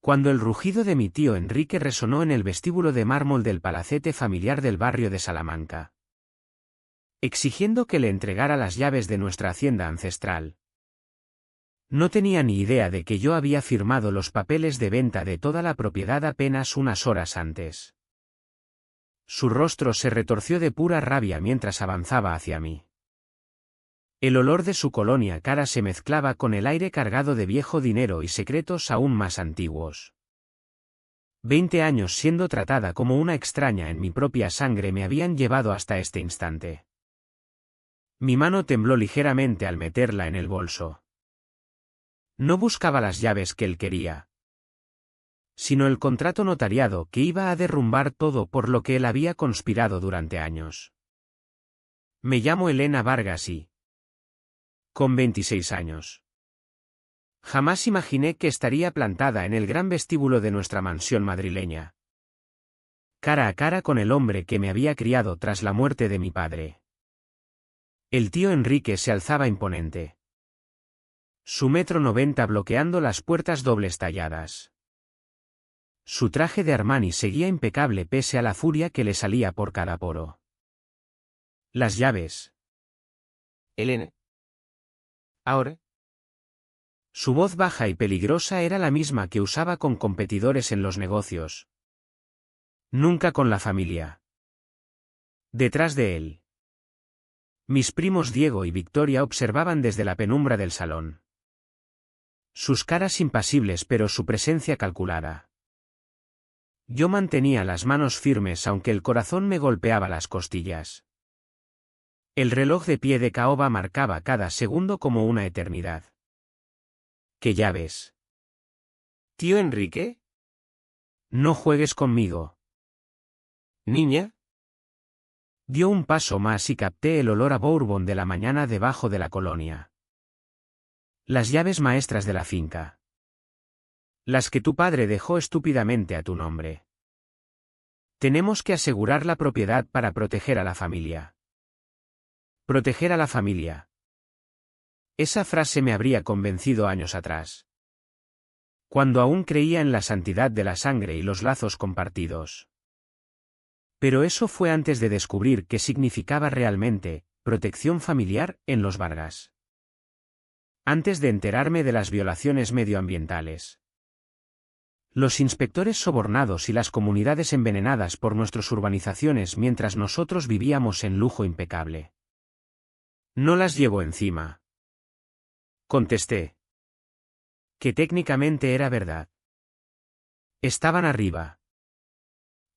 Cuando el rugido de mi tío Enrique resonó en el vestíbulo de mármol del palacete familiar del barrio de Salamanca, exigiendo que le entregara las llaves de nuestra hacienda ancestral. No tenía ni idea de que yo había firmado los papeles de venta de toda la propiedad apenas unas horas antes. Su rostro se retorció de pura rabia mientras avanzaba hacia mí. El olor de su colonia cara se mezclaba con el aire cargado de viejo dinero y secretos aún más antiguos. 20 años siendo tratada como una extraña en mi propia sangre me habían llevado hasta este instante. Mi mano tembló ligeramente al meterla en el bolso. No buscaba las llaves que él quería, sino el contrato notariado que iba a derrumbar todo por lo que él había conspirado durante años. Me llamo Elena Vargas y... con 26 años. Jamás imaginé que estaría plantada en el gran vestíbulo de nuestra mansión madrileña, cara a cara con el hombre que me había criado tras la muerte de mi padre. El tío Enrique se alzaba imponente, su 1,90 m bloqueando las puertas dobles talladas. Su traje de Armani seguía impecable pese a la furia que le salía por cada poro. Las llaves. Elena. ¿Ahora? Su voz baja y peligrosa era la misma que usaba con competidores en los negocios. Nunca con la familia. Detrás de él, mis primos Diego y Victoria observaban desde la penumbra del salón. Sus caras impasibles pero su presencia calculada. Yo mantenía las manos firmes aunque el corazón me golpeaba las costillas. El reloj de pie de caoba marcaba cada segundo como una eternidad. ¿Qué llaves? ¿Tío Enrique? No juegues conmigo. ¿Niña? Dio un paso más y capté el olor a bourbon de la mañana debajo de la colonia. Las llaves maestras de la finca. Las que tu padre dejó estúpidamente a tu nombre. Tenemos que asegurar la propiedad para proteger a la familia. Proteger a la familia. Esa frase me habría convencido años atrás, cuando aún creía en la santidad de la sangre y los lazos compartidos. Pero eso fue antes de descubrir qué significaba realmente protección familiar en los Vargas. Antes de enterarme de las violaciones medioambientales, los inspectores sobornados y las comunidades envenenadas por nuestras urbanizaciones mientras nosotros vivíamos en lujo impecable. No las llevo encima. Contesté. Que técnicamente era verdad. Estaban arriba.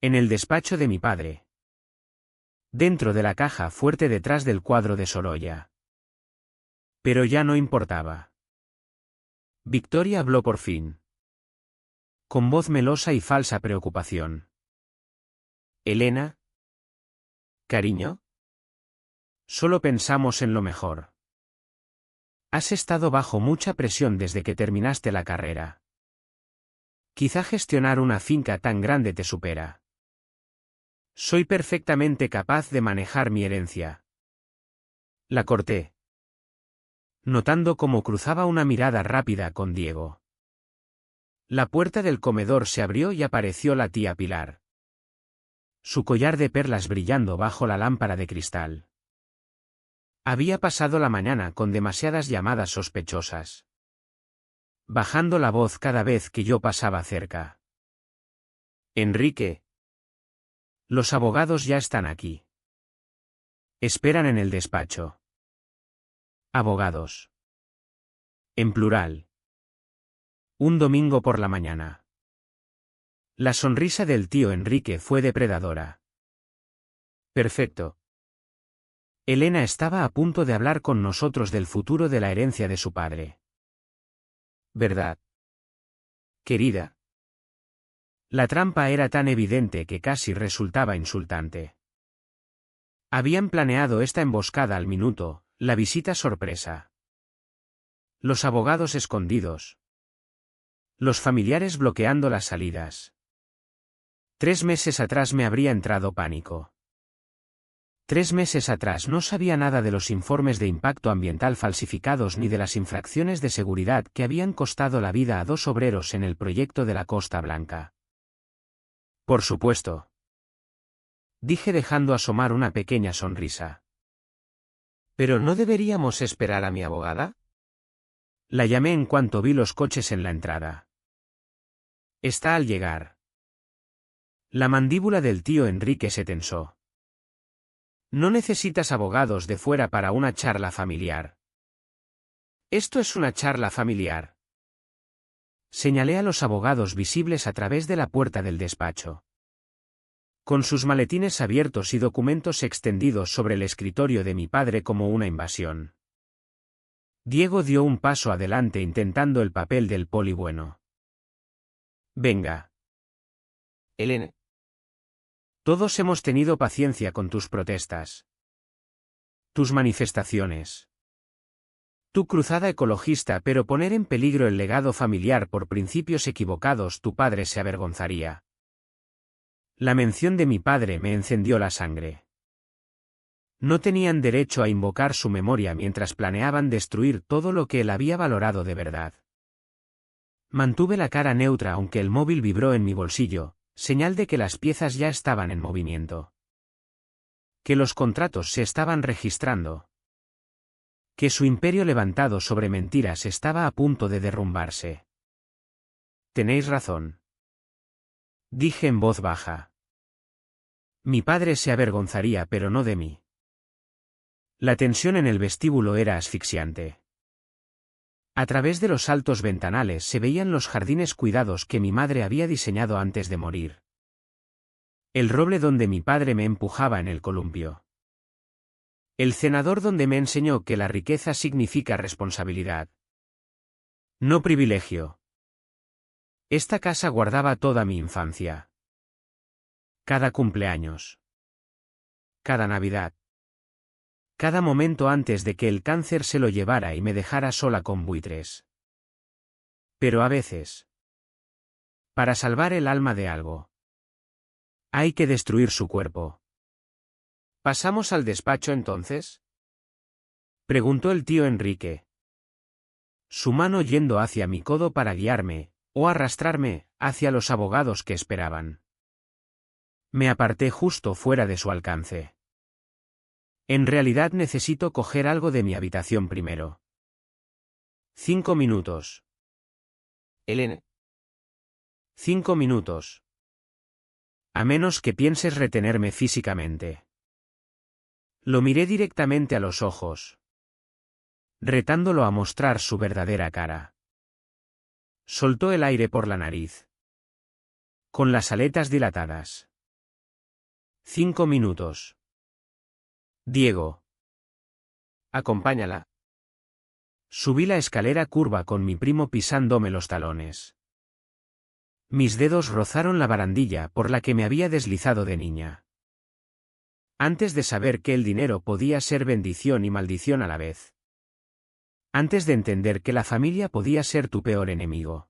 En el despacho de mi padre. Dentro de la caja fuerte detrás del cuadro de Sorolla. Pero ya no importaba. Victoria habló por fin, con voz melosa y falsa preocupación. Elena. Cariño. Solo pensamos en lo mejor. Has estado bajo mucha presión desde que terminaste la carrera. Quizá gestionar una finca tan grande te supera. Soy perfectamente capaz de manejar mi herencia. La corté, notando cómo cruzaba una mirada rápida con Diego. La puerta del comedor se abrió y apareció la tía Pilar, su collar de perlas brillando bajo la lámpara de cristal. Había pasado la mañana con demasiadas llamadas sospechosas, bajando la voz cada vez que yo pasaba cerca. Enrique. Los abogados ya están aquí. Esperan en el despacho. Abogados. En plural. Un domingo por la mañana. La sonrisa del tío Enrique fue depredadora. Perfecto. Elena estaba a punto de hablar con nosotros del futuro de la herencia de su padre. ¿Verdad? Querida. La trampa era tan evidente que casi resultaba insultante. Habían planeado esta emboscada al minuto, la visita sorpresa. Los abogados escondidos. Los familiares bloqueando las salidas. 3 meses atrás me habría entrado pánico. 3 meses atrás no sabía nada de los informes de impacto ambiental falsificados ni de las infracciones de seguridad que habían costado la vida a 2 obreros en el proyecto de la Costa Blanca. Por supuesto. Dije dejando asomar una pequeña sonrisa. ¿Pero no deberíamos esperar a mi abogada? La llamé en cuanto vi los coches en la entrada. Está al llegar. La mandíbula del tío Enrique se tensó. No necesitas abogados de fuera para una charla familiar. Esto es una charla familiar. Señalé a los abogados visibles a través de la puerta del despacho. Con sus maletines abiertos y documentos extendidos sobre el escritorio de mi padre como una invasión. Diego dio un paso adelante intentando el papel del poli bueno. Venga. Elena. Todos hemos tenido paciencia con tus protestas. Tus manifestaciones. Tu cruzada ecologista, pero poner en peligro el legado familiar por principios equivocados, tu padre se avergonzaría. La mención de mi padre me encendió la sangre. No tenían derecho a invocar su memoria mientras planeaban destruir todo lo que él había valorado de verdad. Mantuve la cara neutra aunque el móvil vibró en mi bolsillo, señal de que las piezas ya estaban en movimiento. Que los contratos se estaban registrando. Que su imperio levantado sobre mentiras estaba a punto de derrumbarse. Tenéis razón. Dije en voz baja. Mi padre se avergonzaría, pero no de mí. La tensión en el vestíbulo era asfixiante. A través de los altos ventanales se veían los jardines cuidados que mi madre había diseñado antes de morir. El roble donde mi padre me empujaba en el columpio. El cenador donde me enseñó que la riqueza significa responsabilidad. No privilegio. Esta casa guardaba toda mi infancia. Cada cumpleaños. Cada Navidad. Cada momento antes de que el cáncer se lo llevara y me dejara sola con buitres. Pero a veces, para salvar el alma de algo, hay que destruir su cuerpo. ¿Pasamos al despacho entonces?, preguntó el tío Enrique. Su mano yendo hacia mi codo para guiarme, o arrastrarme, hacia los abogados que esperaban. Me aparté justo fuera de su alcance. En realidad necesito coger algo de mi habitación primero. 5 minutos. Elena. 5 minutos. A menos que pienses retenerme físicamente. Lo miré directamente a los ojos, retándolo a mostrar su verdadera cara. Soltó el aire por la nariz, con las aletas dilatadas. 5 minutos. Diego. Acompáñala. Subí la escalera curva con mi primo pisándome los talones. Mis dedos rozaron la barandilla por la que me había deslizado de niña. Antes de saber que el dinero podía ser bendición y maldición a la vez. Antes de entender que la familia podía ser tu peor enemigo.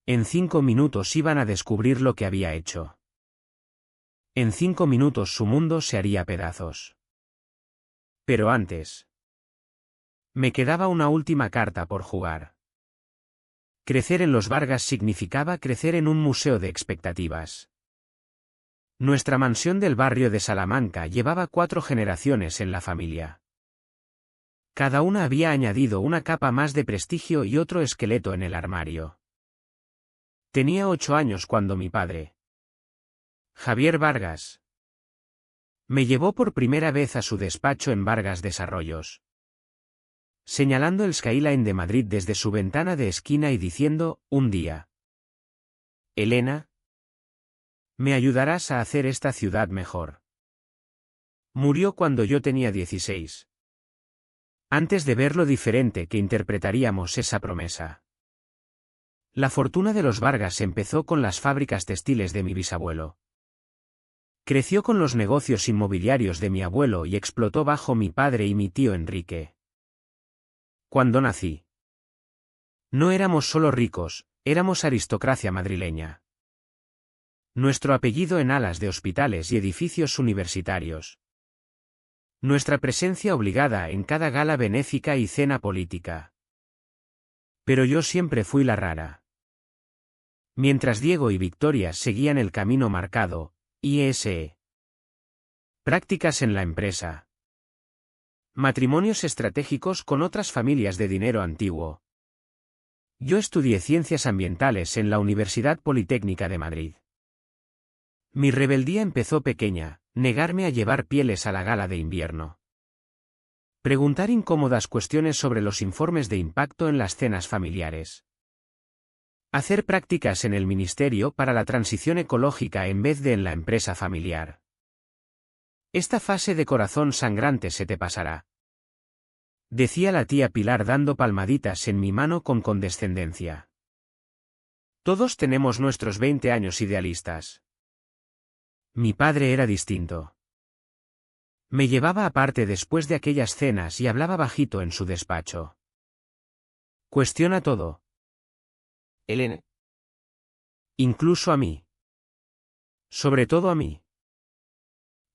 En 5 minutos iban a descubrir lo que había hecho. En 5 minutos su mundo se haría pedazos. Pero antes, me quedaba una última carta por jugar. Crecer en los Vargas significaba crecer en un museo de expectativas. Nuestra mansión del barrio de Salamanca llevaba 4 generaciones en la familia. Cada una había añadido una capa más de prestigio y otro esqueleto en el armario. Tenía 8 años cuando mi padre, Javier Vargas, me llevó por primera vez a su despacho en Vargas Desarrollos, señalando el skyline de Madrid desde su ventana de esquina y diciendo, un día: Elena, me ayudarás a hacer esta ciudad mejor. Murió cuando yo tenía 16. Antes de ver lo diferente que interpretaríamos esa promesa. La fortuna de los Vargas empezó con las fábricas textiles de mi bisabuelo. Creció con los negocios inmobiliarios de mi abuelo y explotó bajo mi padre y mi tío Enrique. Cuando nací, no éramos solo ricos, éramos aristocracia madrileña. Nuestro apellido en alas de hospitales y edificios universitarios. Nuestra presencia obligada en cada gala benéfica y cena política. Pero yo siempre fui la rara. Mientras Diego y Victoria seguían el camino marcado, ISE. Prácticas en la empresa. Matrimonios estratégicos con otras familias de dinero antiguo. Yo estudié Ciencias Ambientales en la Universidad Politécnica de Madrid. Mi rebeldía empezó pequeña, negarme a llevar pieles a la gala de invierno. Preguntar incómodas cuestiones sobre los informes de impacto en las cenas familiares. Hacer prácticas en el ministerio para la transición ecológica en vez de en la empresa familiar. Esta fase de corazón sangrante se te pasará. Decía la tía Pilar dando palmaditas en mi mano con condescendencia. Todos tenemos nuestros 20 años idealistas. Mi padre era distinto. Me llevaba aparte después de aquellas cenas y hablaba bajito en su despacho. Cuestiona todo. Elena. Incluso a mí. Sobre todo a mí.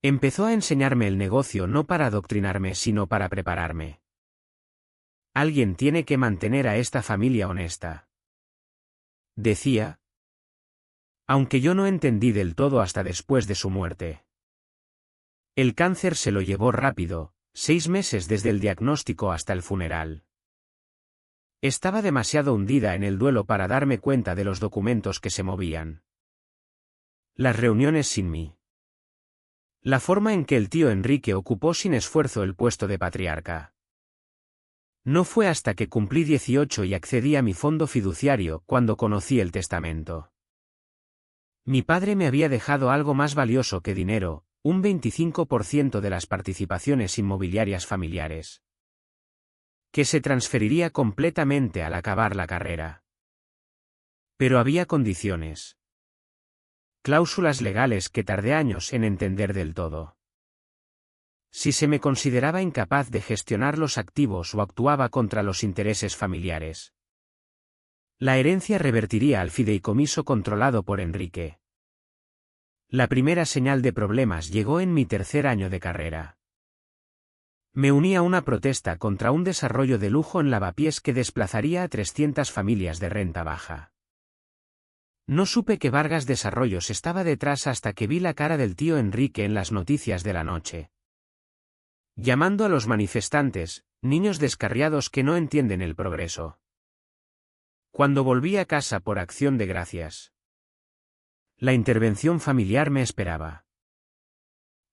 Empezó a enseñarme el negocio no para adoctrinarme sino para prepararme. Alguien tiene que mantener a esta familia honesta. Decía. Aunque yo no entendí del todo hasta después de su muerte. El cáncer se lo llevó rápido, 6 meses desde el diagnóstico hasta el funeral. Estaba demasiado hundida en el duelo para darme cuenta de los documentos que se movían. Las reuniones sin mí. La forma en que el tío Enrique ocupó sin esfuerzo el puesto de patriarca. No fue hasta que cumplí 18 y accedí a mi fondo fiduciario cuando conocí el testamento. Mi padre me había dejado algo más valioso que dinero, un 25% de las participaciones inmobiliarias familiares. Que se transferiría completamente al acabar la carrera. Pero había condiciones. Cláusulas legales que tardé años en entender del todo. Si se me consideraba incapaz de gestionar los activos o actuaba contra los intereses familiares. La herencia revertiría al fideicomiso controlado por Enrique. La primera señal de problemas llegó en mi tercer año de carrera. Me uní a una protesta contra un desarrollo de lujo en Lavapiés que desplazaría a 300 familias de renta baja. No supe que Vargas Desarrollos estaba detrás hasta que vi la cara del tío Enrique en las noticias de la noche. Llamando a los manifestantes, niños descarriados que no entienden el progreso. Cuando volví a casa por acción de gracias. La intervención familiar me esperaba.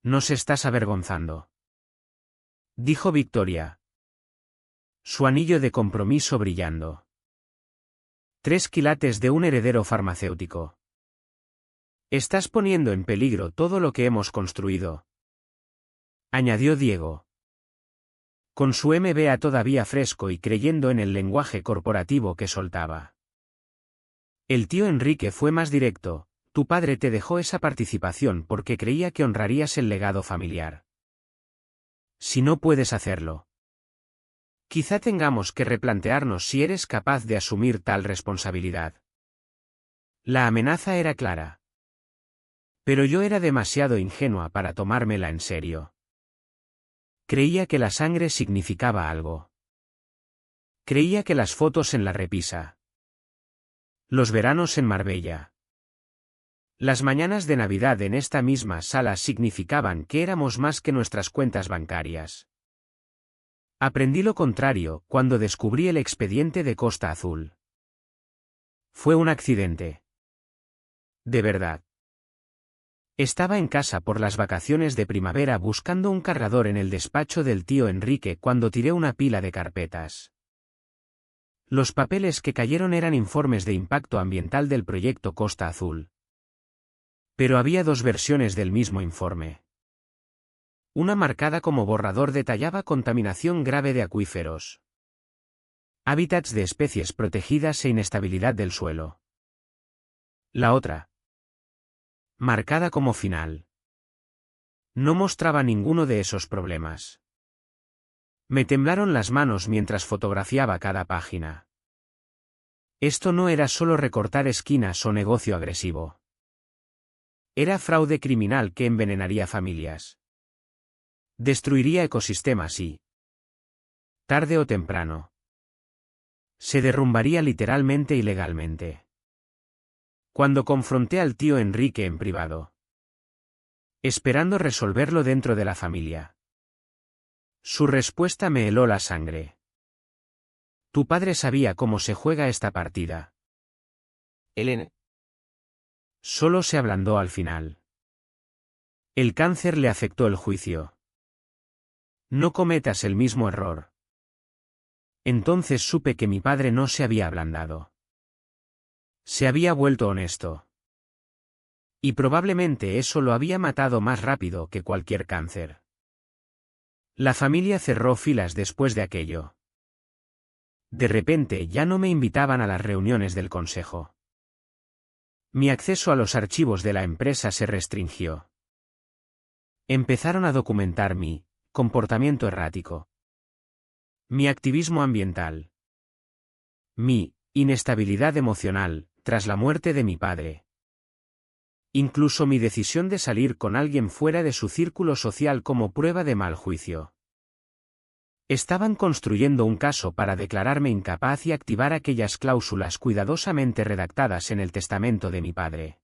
Nos estás avergonzando. Dijo Victoria. Su anillo de compromiso brillando. 3 quilates de un heredero farmacéutico. Estás poniendo en peligro todo lo que hemos construido. Añadió Diego. Con su MBA todavía fresco y creyendo en el lenguaje corporativo que soltaba. El tío Enrique fue más directo. Tu padre te dejó esa participación porque creía que honrarías el legado familiar. Si no puedes hacerlo. Quizá tengamos que replantearnos si eres capaz de asumir tal responsabilidad. La amenaza era clara. Pero yo era demasiado ingenua para tomármela en serio. Creía que la sangre significaba algo. Creía que las fotos en la repisa. Los veranos en Marbella. Las mañanas de Navidad en esta misma sala significaban que éramos más que nuestras cuentas bancarias. Aprendí lo contrario cuando descubrí el expediente de Costa Azul. Fue un accidente. De verdad. Estaba en casa por las vacaciones de primavera buscando un cargador en el despacho del tío Enrique cuando tiré una pila de carpetas. Los papeles que cayeron eran informes de impacto ambiental del proyecto Costa Azul. Pero había 2 versiones del mismo informe. Una marcada como borrador detallaba contaminación grave de acuíferos, hábitats de especies protegidas e inestabilidad del suelo. La otra, marcada como final, no mostraba ninguno de esos problemas. Me temblaron las manos mientras fotografiaba cada página. Esto no era solo recortar esquinas o negocio agresivo. Era fraude criminal que envenenaría familias. Destruiría ecosistemas y, tarde o temprano, se derrumbaría literalmente y legalmente. Cuando confronté al tío Enrique en privado, esperando resolverlo dentro de la familia, su respuesta me heló la sangre. Tu padre sabía cómo se juega esta partida. Elena. Solo se ablandó al final. El cáncer le afectó el juicio. No cometas el mismo error. Entonces supe que mi padre no se había ablandado. Se había vuelto honesto. Y probablemente eso lo había matado más rápido que cualquier cáncer. La familia cerró filas después de aquello. De repente ya no me invitaban a las reuniones del consejo. Mi acceso a los archivos de la empresa se restringió. Empezaron a documentar mi comportamiento errático, mi activismo ambiental, mi inestabilidad emocional tras la muerte de mi padre. Incluso mi decisión de salir con alguien fuera de su círculo social como prueba de mal juicio. Estaban construyendo un caso para declararme incapaz y activar aquellas cláusulas cuidadosamente redactadas en el testamento de mi padre.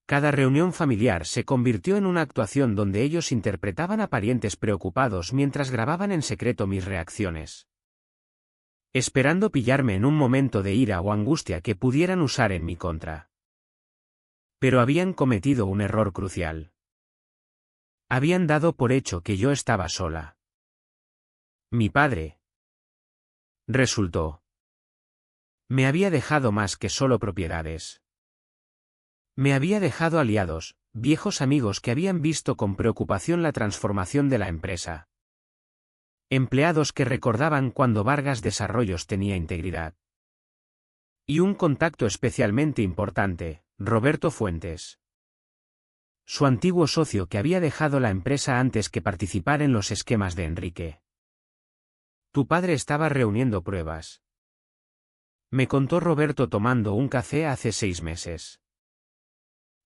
Cada reunión familiar se convirtió en una actuación donde ellos interpretaban a parientes preocupados mientras grababan en secreto mis reacciones, esperando pillarme en un momento de ira o angustia que pudieran usar en mi contra. Pero habían cometido un error crucial. Habían dado por hecho que yo estaba sola. Mi padre, resultó, me había dejado más que solo propiedades. Me había dejado aliados, viejos amigos que habían visto con preocupación la transformación de la empresa. Empleados que recordaban cuando Vargas Desarrollos tenía integridad. Y un contacto especialmente importante, Roberto Fuentes. Su antiguo socio que había dejado la empresa antes que participar en los esquemas de Enrique. Tu padre estaba reuniendo pruebas. Me contó Roberto tomando un café hace 6 meses.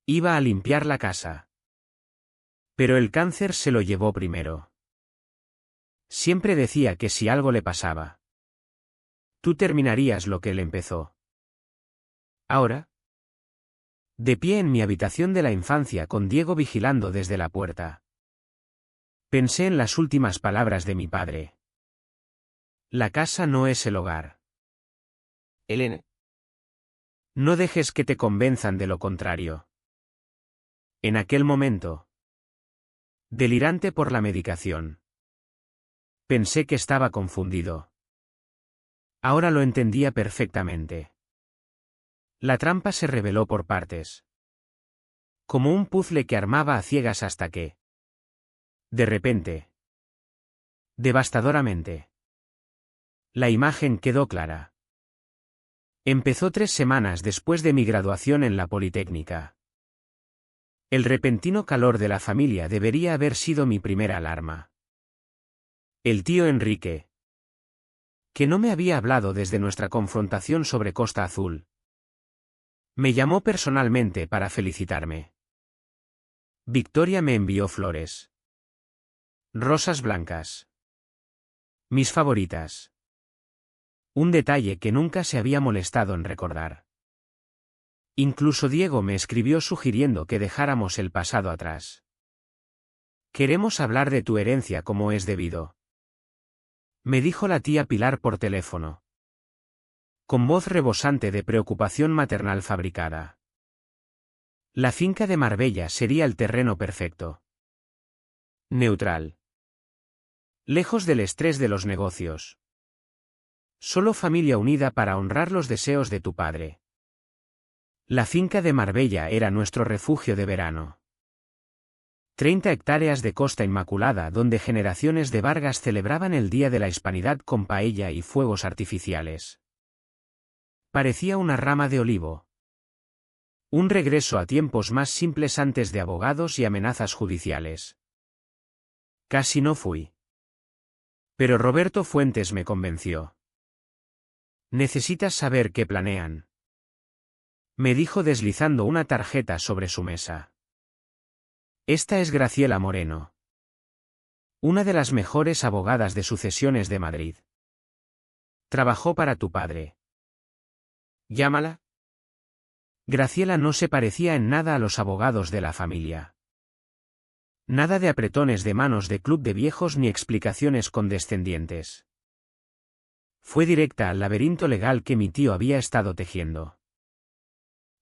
Iba a limpiar la casa. Pero el cáncer se lo llevó primero. Siempre decía que si algo le pasaba, tú terminarías lo que él empezó. Ahora, de pie en mi habitación de la infancia con Diego vigilando desde la puerta, pensé en las últimas palabras de mi padre. La casa no es el hogar. Elena. No dejes que te convenzan de lo contrario. En aquel momento, delirante por la medicación, pensé que estaba confundido. Ahora lo entendía perfectamente. La trampa se reveló por partes. Como un puzzle que armaba a ciegas hasta que, de repente, devastadoramente, la imagen quedó clara. Empezó 3 semanas después de mi graduación en la Politécnica. El repentino calor de la familia debería haber sido mi primera alarma. El tío Enrique, que no me había hablado desde nuestra confrontación sobre Costa Azul, me llamó personalmente para felicitarme. Victoria me envió flores. Rosas blancas. Mis favoritas. Un detalle que nunca se había molestado en recordar. Incluso Diego me escribió sugiriendo que dejáramos el pasado atrás. Queremos hablar de tu herencia como es debido, me dijo la tía Pilar por teléfono, con voz rebosante de preocupación maternal fabricada. La finca de Marbella sería el terreno perfecto. Neutral. Lejos del estrés de los negocios. Solo familia unida para honrar los deseos de tu padre. La finca de Marbella era nuestro refugio de verano. 30 hectáreas de costa inmaculada donde generaciones de Vargas celebraban el Día de la Hispanidad con paella y fuegos artificiales. Parecía una rama de olivo. Un regreso a tiempos más simples antes de abogados y amenazas judiciales. Casi no fui. Pero Roberto Fuentes me convenció. Necesitas saber qué planean, me dijo deslizando una tarjeta sobre su mesa. Esta es Graciela Moreno. Una de las mejores abogadas de sucesiones de Madrid. Trabajó para tu padre. Llámala. Graciela no se parecía en nada a los abogados de la familia. Nada de apretones de manos de club de viejos ni explicaciones condescendientes. Fue directa al laberinto legal que mi tío había estado tejiendo.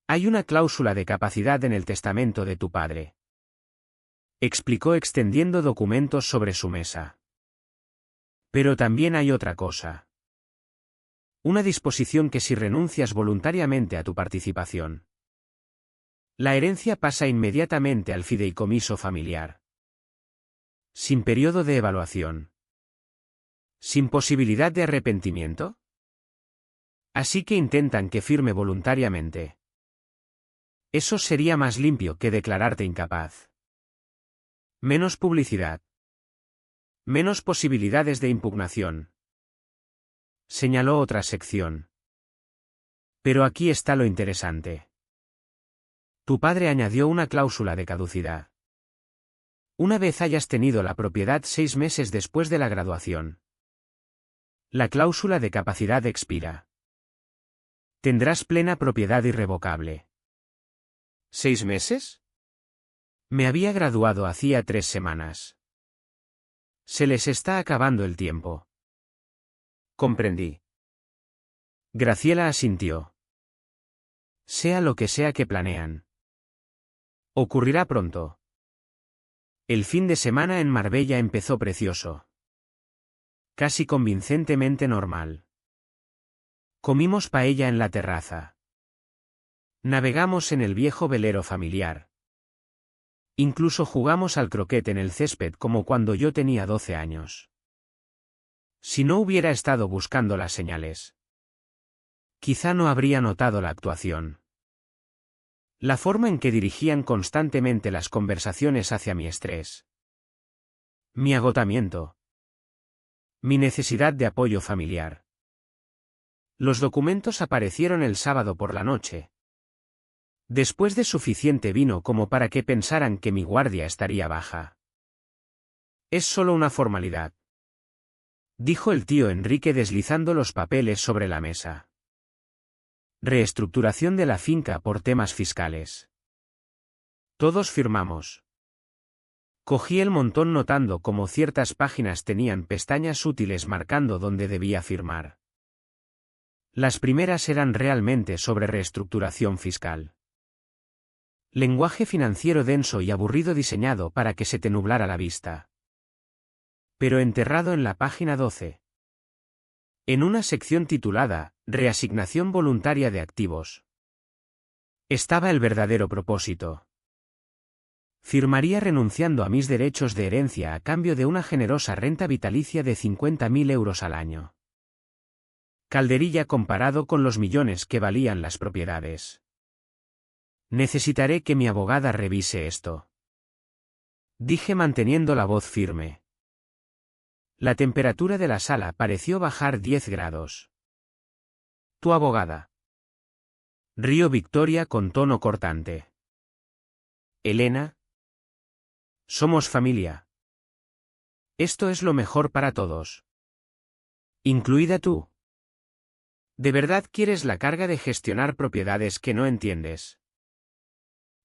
Hay una cláusula de capacidad en el testamento de tu padre, explicó extendiendo documentos sobre su mesa. Pero también hay otra cosa. Una disposición que si renuncias voluntariamente a tu participación, la herencia pasa inmediatamente al fideicomiso familiar. Sin periodo de evaluación. Sin posibilidad de arrepentimiento. Así que intentan que firme voluntariamente. Eso sería más limpio que declararte incapaz. Menos publicidad. Menos posibilidades de impugnación. Señaló otra sección. Pero aquí está lo interesante. Tu padre añadió una cláusula de caducidad. Una vez hayas tenido la propiedad 6 meses después de la graduación, la cláusula de capacidad expira. Tendrás plena propiedad irrevocable. ¿6 meses? Me había graduado hacía 3 semanas. Se les está acabando el tiempo. Comprendí. Graciela asintió. Sea lo que sea que planean. Ocurrirá pronto. El fin de semana en Marbella empezó precioso. Casi convincentemente normal. Comimos paella en la terraza. Navegamos en el viejo velero familiar. Incluso jugamos al croquet en el césped como cuando yo tenía 12 años. Si no hubiera estado buscando las señales, quizá no habría notado la actuación. La forma en que dirigían constantemente las conversaciones hacia mi estrés. Mi agotamiento. Mi necesidad de apoyo familiar. Los documentos aparecieron el sábado por la noche. Después de suficiente vino como para que pensaran que mi guardia estaría baja. Es solo una formalidad, dijo el tío Enrique deslizando los papeles sobre la mesa. Reestructuración de la finca por temas fiscales. Todos firmamos. Cogí el montón notando cómo ciertas páginas tenían pestañas útiles marcando dónde debía firmar. Las primeras eran realmente sobre reestructuración fiscal. Lenguaje financiero denso y aburrido diseñado para que se te nublara la vista. Pero enterrado en la página 12. En una sección titulada, Reasignación voluntaria de activos, estaba el verdadero propósito. Firmaría renunciando a mis derechos de herencia a cambio de una generosa renta vitalicia de 50.000 euros al año. Calderilla comparado con los millones que valían las propiedades. Necesitaré que mi abogada revise esto, dije manteniendo la voz firme. La temperatura de la sala pareció bajar 10 grados. Tu abogada. Rió Victoria con tono cortante. Elena. Somos familia. Esto es lo mejor para todos. Incluida tú. ¿De verdad quieres la carga de gestionar propiedades que no entiendes?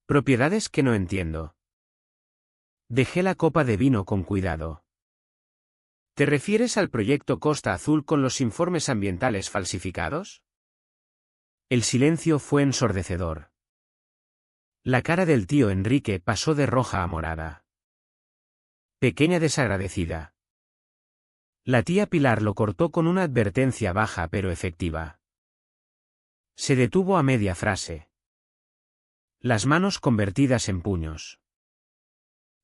Propiedades que no entiendo. Dejé la copa de vino con cuidado. ¿Te refieres al proyecto Costa Azul con los informes ambientales falsificados? El silencio fue ensordecedor. La cara del tío Enrique pasó de roja a morada. Pequeña desagradecida. La tía Pilar lo cortó con una advertencia baja pero efectiva. Se detuvo a media frase. Las manos convertidas en puños.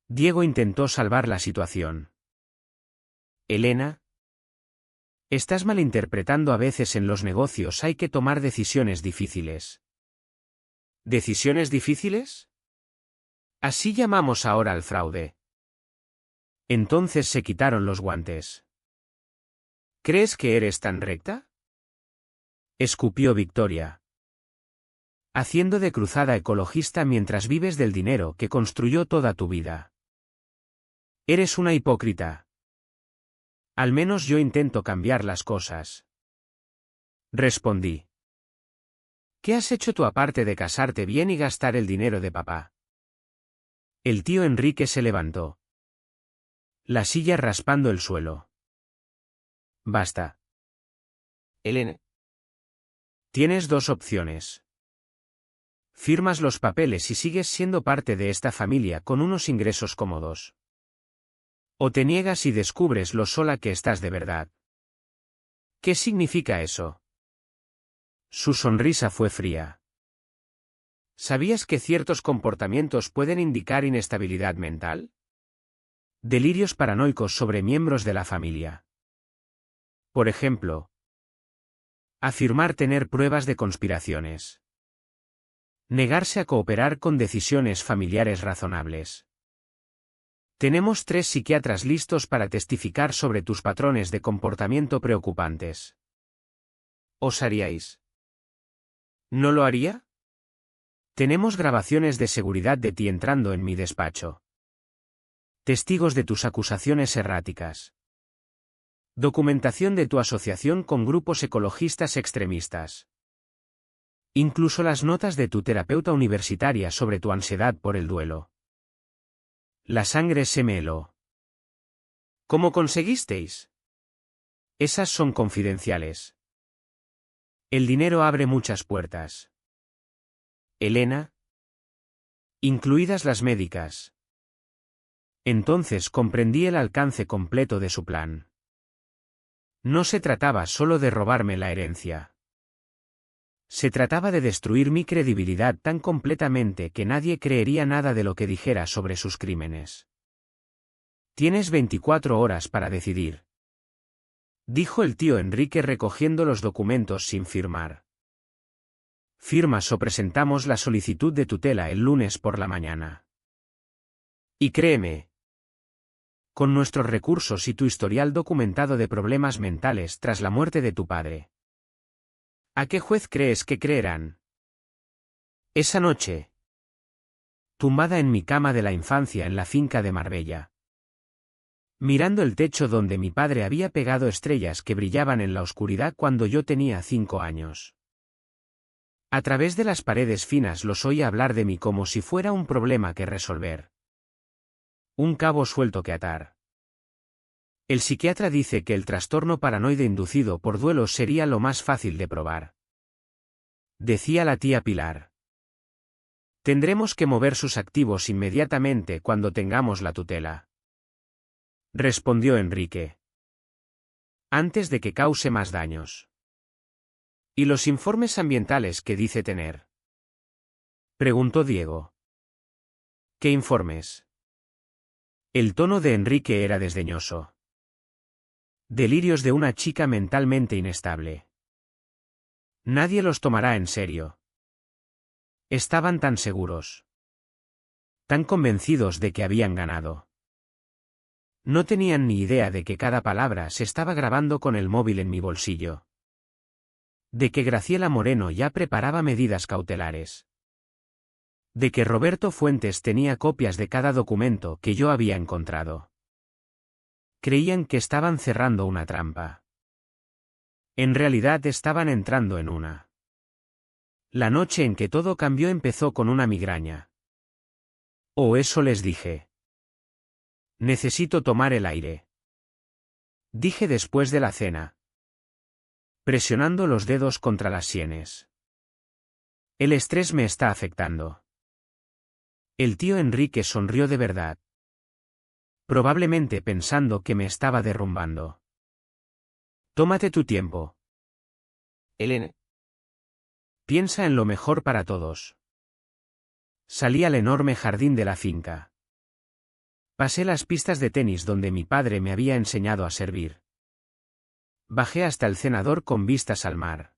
Diego intentó salvar la situación. Elena. Estás malinterpretando. A veces en los negocios hay que tomar decisiones difíciles. ¿Decisiones difíciles? Así llamamos ahora al fraude. Entonces se quitaron los guantes. ¿Crees que eres tan recta? Escupió Victoria. Haciendo de cruzada ecologista mientras vives del dinero que construyó toda tu vida. Eres una hipócrita. Al menos yo intento cambiar las cosas. Respondí. ¿Qué has hecho tú aparte de casarte bien y gastar el dinero de papá? El tío Enrique se levantó. La silla raspando el suelo. Basta. Elena. Tienes dos opciones. Firmas los papeles y sigues siendo parte de esta familia con unos ingresos cómodos. O te niegas y descubres lo sola que estás de verdad. ¿Qué significa eso? Su sonrisa fue fría. ¿Sabías que ciertos comportamientos pueden indicar inestabilidad mental? Delirios paranoicos sobre miembros de la familia. Por ejemplo, afirmar tener pruebas de conspiraciones. Negarse a cooperar con decisiones familiares razonables. Tenemos 3 psiquiatras listos para testificar sobre tus patrones de comportamiento preocupantes. ¿Os haríais? ¿No lo haría? Tenemos grabaciones de seguridad de ti entrando en mi despacho. Testigos de tus acusaciones erráticas. Documentación de tu asociación con grupos ecologistas extremistas. Incluso las notas de tu terapeuta universitaria sobre tu ansiedad por el duelo. La sangre se me heló. ¿Cómo conseguisteis? Esas son confidenciales. El dinero abre muchas puertas. Elena. Incluidas las médicas. Entonces comprendí el alcance completo de su plan. No se trataba solo de robarme la herencia. Se trataba de destruir mi credibilidad tan completamente que nadie creería nada de lo que dijera sobre sus crímenes. Tienes 24 horas para decidir. Dijo el tío Enrique recogiendo los documentos sin firmar. Firmas o presentamos la solicitud de tutela el lunes por la mañana. Y créeme, con nuestros recursos y tu historial documentado de problemas mentales tras la muerte de tu padre. ¿A qué juez crees que creerán? Esa noche, tumbada en mi cama de la infancia en la finca de Marbella, mirando el techo donde mi padre había pegado estrellas que brillaban en la oscuridad cuando yo tenía 5 años. A través de las paredes finas los oía hablar de mí como si fuera un problema que resolver. Un cabo suelto que atar. El psiquiatra dice que el trastorno paranoide inducido por duelos sería lo más fácil de probar. Decía la tía Pilar. Tendremos que mover sus activos inmediatamente cuando tengamos la tutela. Respondió Enrique. Antes de que cause más daños. ¿Y los informes ambientales que dice tener? Preguntó Diego. ¿Qué informes? El tono de Enrique era desdeñoso. Delirios de una chica mentalmente inestable. Nadie los tomará en serio. Estaban tan seguros. Tan convencidos de que habían ganado. No tenían ni idea de que cada palabra se estaba grabando con el móvil en mi bolsillo. De que Graciela Moreno ya preparaba medidas cautelares. De que Roberto Fuentes tenía copias de cada documento que yo había encontrado. Creían que estaban cerrando una trampa. En realidad estaban entrando en una. La noche en que todo cambió empezó con una migraña. O eso les dije. Necesito tomar el aire. Dije después de la cena. Presionando los dedos contra las sienes. El estrés me está afectando. El tío Enrique sonrió de verdad. Probablemente pensando que me estaba derrumbando. Tómate tu tiempo. Elena. Piensa en lo mejor para todos. Salí al enorme jardín de la finca. Pasé las pistas de tenis donde mi padre me había enseñado a servir. Bajé hasta el cenador con vistas al mar.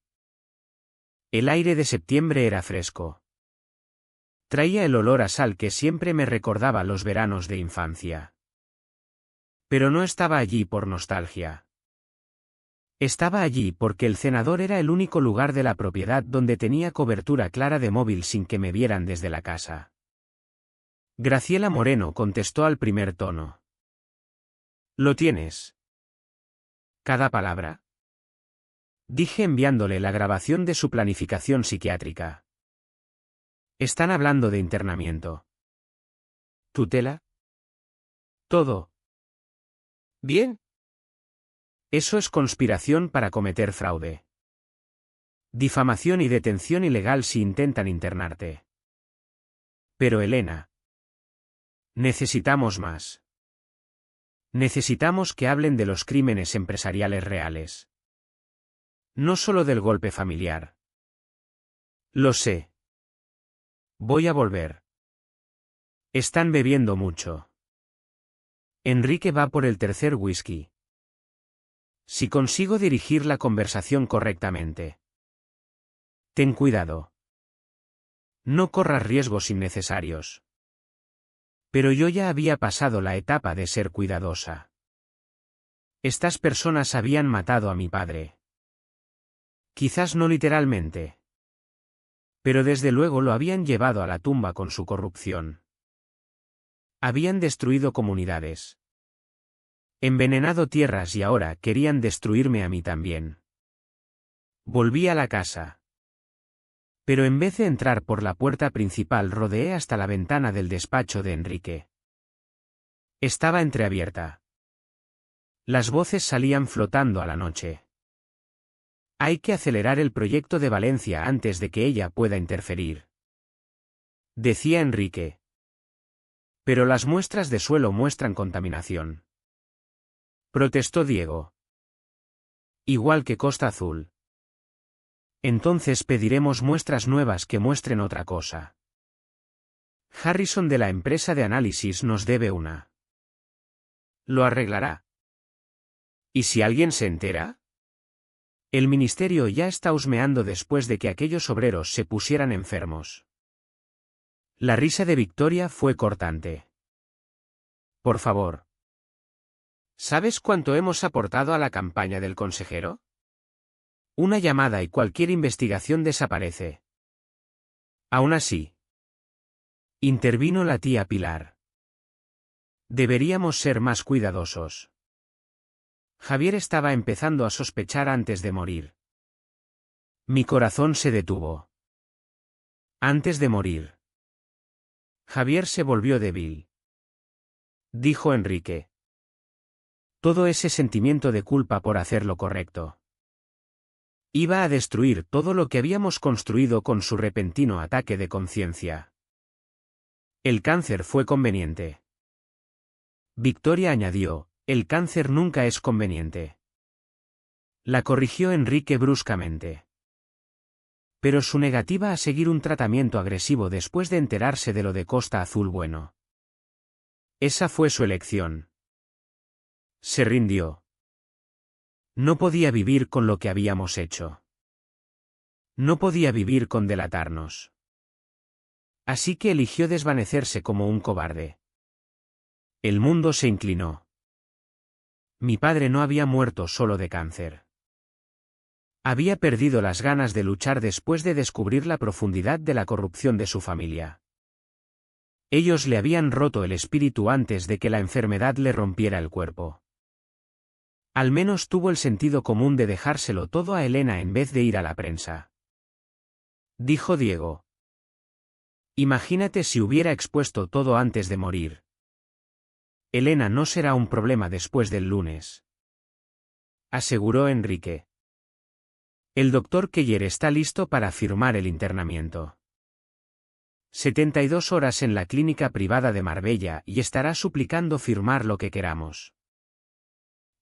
El aire de septiembre era fresco. Traía el olor a sal que siempre me recordaba los veranos de infancia. Pero no estaba allí por nostalgia. Estaba allí porque el cenador era el único lugar de la propiedad donde tenía cobertura clara de móvil sin que me vieran desde la casa. Graciela Moreno contestó al primer tono. ¿Lo tienes? ¿Cada palabra? Dije enviándole la grabación de su planificación psiquiátrica. Están hablando de internamiento. ¿Tutela? Todo. Bien. Eso es conspiración para cometer fraude. Difamación y detención ilegal si intentan internarte. Pero Elena. Necesitamos más. Necesitamos que hablen de los crímenes empresariales reales. No solo del golpe familiar. Lo sé. Voy a volver. Están bebiendo mucho. Enrique va por el tercer whisky. Si consigo dirigir la conversación correctamente. Ten cuidado. No corras riesgos innecesarios. Pero yo ya había pasado la etapa de ser cuidadosa. Estas personas habían matado a mi padre. Quizás no literalmente. Pero desde luego lo habían llevado a la tumba con su corrupción. Habían destruido comunidades. Envenenado tierras y ahora querían destruirme a mí también. Volví a la casa. Pero en vez de entrar por la puerta principal rodeé hasta la ventana del despacho de Enrique. Estaba entreabierta. Las voces salían flotando a la noche. Hay que acelerar el proyecto de Valencia antes de que ella pueda interferir. Decía Enrique. Pero las muestras de suelo muestran contaminación. Protestó Diego. Igual que Costa Azul. Entonces pediremos muestras nuevas que muestren otra cosa. Harrison de la empresa de análisis nos debe una. Lo arreglará. ¿Y si alguien se entera? El ministerio ya está husmeando después de que aquellos obreros se pusieran enfermos. La risa de Victoria fue cortante. Por favor. ¿Sabes cuánto hemos aportado a la campaña del consejero? Una llamada y cualquier investigación desaparece. Aún así. Intervino la tía Pilar. Deberíamos ser más cuidadosos. Javier estaba empezando a sospechar antes de morir. Mi corazón se detuvo. Antes de morir. Javier se volvió débil. Dijo Enrique. Todo ese sentimiento de culpa por hacer lo correcto. Iba a destruir todo lo que habíamos construido con su repentino ataque de conciencia. El cáncer fue conveniente. Victoria añadió, el cáncer nunca es conveniente. La corrigió Enrique bruscamente. Pero su negativa a seguir un tratamiento agresivo después de enterarse de lo de Costa Azul bueno. Esa fue su elección. Se rindió. No podía vivir con lo que habíamos hecho. No podía vivir con delatarnos. Así que eligió desvanecerse como un cobarde. El mundo se inclinó. Mi padre no había muerto solo de cáncer. Había perdido las ganas de luchar después de descubrir la profundidad de la corrupción de su familia. Ellos le habían roto el espíritu antes de que la enfermedad le rompiera el cuerpo. Al menos tuvo el sentido común de dejárselo todo a Elena en vez de ir a la prensa. Dijo Diego. Imagínate si hubiera expuesto todo antes de morir. Elena no será un problema después del lunes. Aseguró Enrique. El doctor Keller está listo para firmar el internamiento. 72 horas en la clínica privada de Marbella y estará suplicando firmar lo que queramos.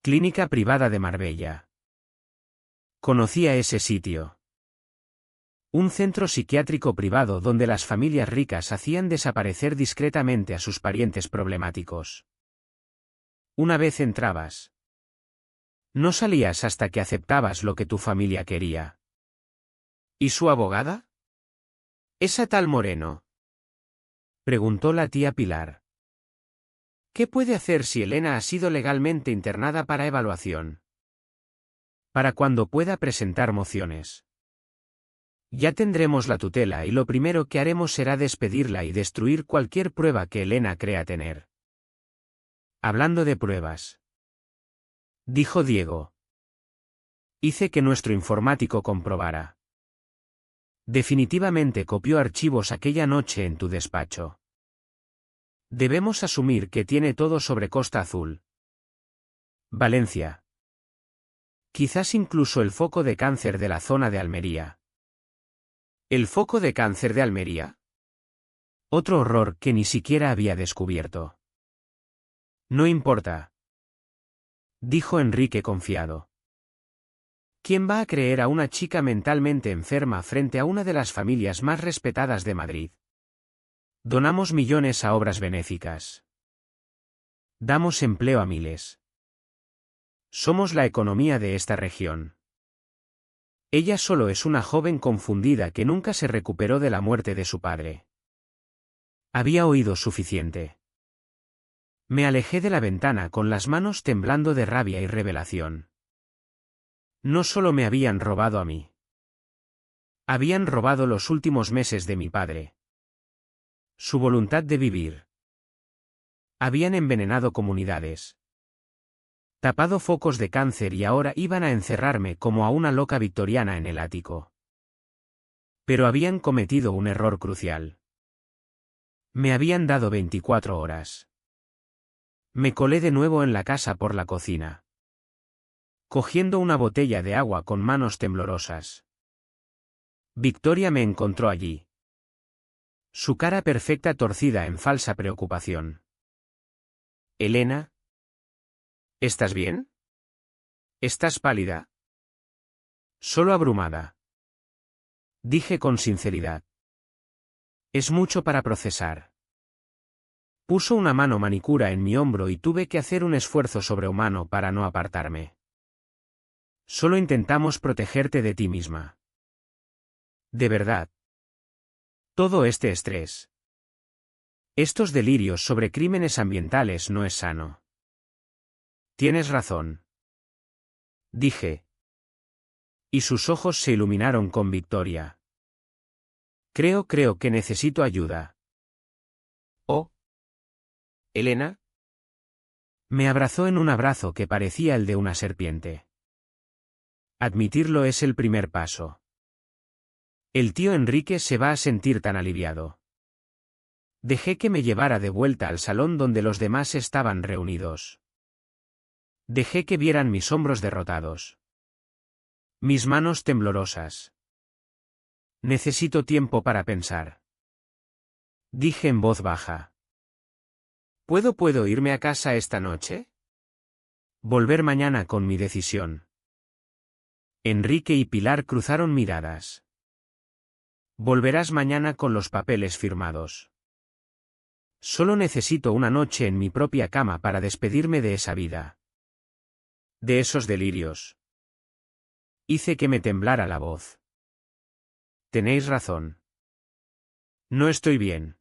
Clínica privada de Marbella. Conocía ese sitio. Un centro psiquiátrico privado donde las familias ricas hacían desaparecer discretamente a sus parientes problemáticos. Una vez entrabas. No salías hasta que aceptabas lo que tu familia quería. ¿Y su abogada? ¿Esa tal Moreno? Preguntó la tía Pilar. ¿Qué puede hacer si Elena ha sido legalmente internada para evaluación? Para cuando pueda presentar mociones. Ya tendremos la tutela y lo primero que haremos será despedirla y destruir cualquier prueba que Elena crea tener. Hablando de pruebas. dijo Diego. Hice que nuestro informático comprobara. Definitivamente copió archivos aquella noche en tu despacho. Debemos asumir que tiene todo sobre Costa Azul. Valencia. Quizás incluso el foco de cáncer de la zona de Almería. ¿El foco de cáncer de Almería? Otro horror que ni siquiera había descubierto. No importa, dijo Enrique confiado. ¿Quién va a creer a una chica mentalmente enferma frente a una de las familias más respetadas de Madrid? Donamos millones a obras benéficas. Damos empleo a miles. Somos la economía de esta región. Ella solo es una joven confundida que nunca se recuperó de la muerte de su padre. Había oído suficiente. Me alejé de la ventana con las manos temblando de rabia y revelación. No solo me habían robado a mí. Habían robado los últimos meses de mi padre. Su voluntad de vivir. Habían envenenado comunidades. Tapado focos de cáncer y ahora iban a encerrarme como a una loca victoriana en el ático. Pero habían cometido un error crucial. Me habían dado 24 horas. Me colé de nuevo en la casa por la cocina. Cogiendo una botella de agua con manos temblorosas. Victoria me encontró allí. Su cara perfecta torcida en falsa preocupación. Elena. ¿Estás bien? ¿Estás pálida? Solo abrumada. Dije con sinceridad. Es mucho para procesar. Puso una mano manicura en mi hombro y tuve que hacer un esfuerzo sobrehumano para no apartarme. Solo intentamos protegerte de ti misma. De verdad. Todo este estrés. Estos delirios sobre crímenes ambientales no es sano. Tienes razón. Dije. Y sus ojos se iluminaron con victoria. Creo que necesito ayuda. ¿Oh? ¿Elena? Me abrazó en un abrazo que parecía el de una serpiente. Admitirlo es el primer paso. El tío Enrique se va a sentir tan aliviado. Dejé que me llevara de vuelta al salón donde los demás estaban reunidos. Dejé que vieran mis hombros derrotados. Mis manos temblorosas. Necesito tiempo para pensar. Dije en voz baja. ¿Puedo irme a casa esta noche? Volver mañana con mi decisión. Enrique y Pilar cruzaron miradas. Volverás mañana con los papeles firmados. Solo necesito una noche en mi propia cama para despedirme de esa vida. De esos delirios. Hice que me temblara la voz. Tenéis razón. No estoy bien.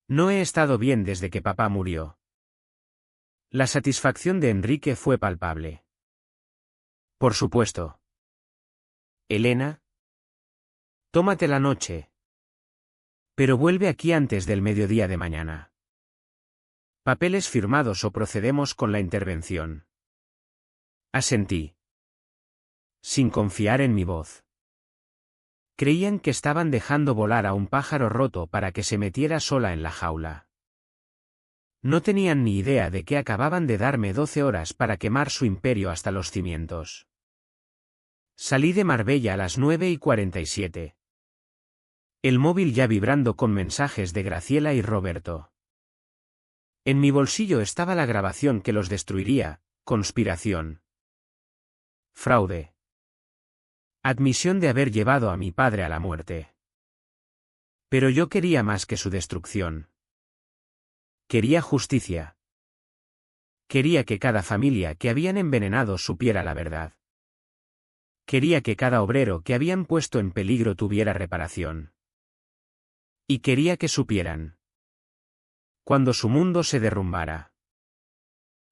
No he estado bien desde que papá murió. La satisfacción de Enrique fue palpable. Por supuesto. Elena. Tómate la noche. Pero vuelve aquí antes del mediodía de mañana. Papeles firmados o procedemos con la intervención. Asentí. Sin confiar en mi voz. Creían que estaban dejando volar a un pájaro roto para que se metiera sola en la jaula. No tenían ni idea de que acababan de darme 12 horas para quemar su imperio hasta los cimientos. Salí de Marbella a las 9:47. El móvil ya vibrando con mensajes de Graciela y Roberto. En mi bolsillo estaba la grabación que los destruiría: conspiración. Fraude. Admisión de haber llevado a mi padre a la muerte. Pero yo quería más que su destrucción. Quería justicia. Quería que cada familia que habían envenenado supiera la verdad. Quería que cada obrero que habían puesto en peligro tuviera reparación. Y quería que supieran. Cuando su mundo se derrumbara.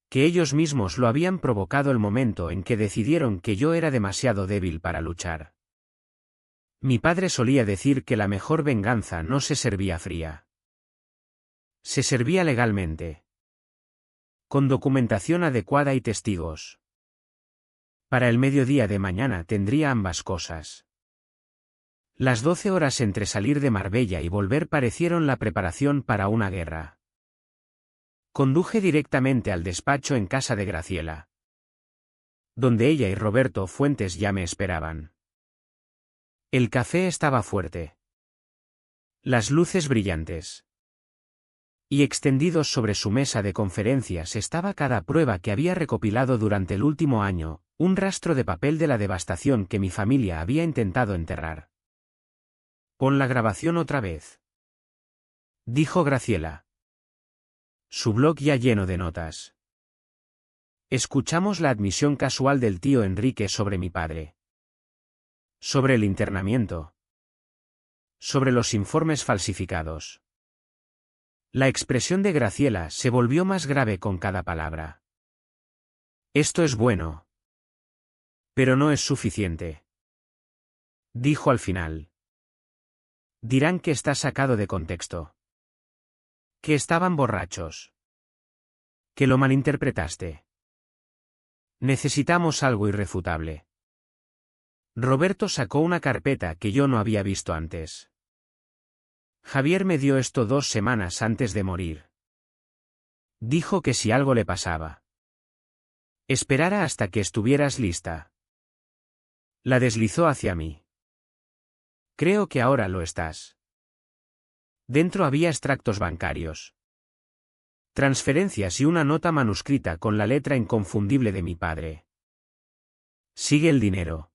Que ellos mismos lo habían provocado el momento en que decidieron que yo era demasiado débil para luchar. Mi padre solía decir que la mejor venganza no se servía fría. Se servía legalmente. Con documentación adecuada y testigos. Para el mediodía de mañana tendría ambas cosas. Las 12 horas entre salir de Marbella y volver parecieron la preparación para una guerra. Conduje directamente al despacho en casa de Graciela, donde ella y Roberto Fuentes ya me esperaban. El café estaba fuerte. Las luces brillantes. Y extendidos sobre su mesa de conferencias estaba cada prueba que había recopilado durante el último año, un rastro de papel de la devastación que mi familia había intentado enterrar. «Pon la grabación otra vez», dijo Graciela. Su blog ya lleno de notas. Escuchamos la admisión casual del tío Enrique sobre mi padre. Sobre el internamiento. Sobre los informes falsificados. La expresión de Graciela se volvió más grave con cada palabra. «Esto es bueno. Pero no es suficiente», dijo al final. «Dirán que está sacado de contexto. Que estaban borrachos. Que lo malinterpretaste. Necesitamos algo irrefutable». Roberto sacó una carpeta que yo no había visto antes. «Javier me dio esto 2 semanas antes de morir. Dijo que si algo le pasaba, esperara hasta que estuvieras lista». La deslizó hacia mí. «Creo que ahora lo estás». Dentro había extractos bancarios, transferencias y una nota manuscrita con la letra inconfundible de mi padre. «Sigue el dinero».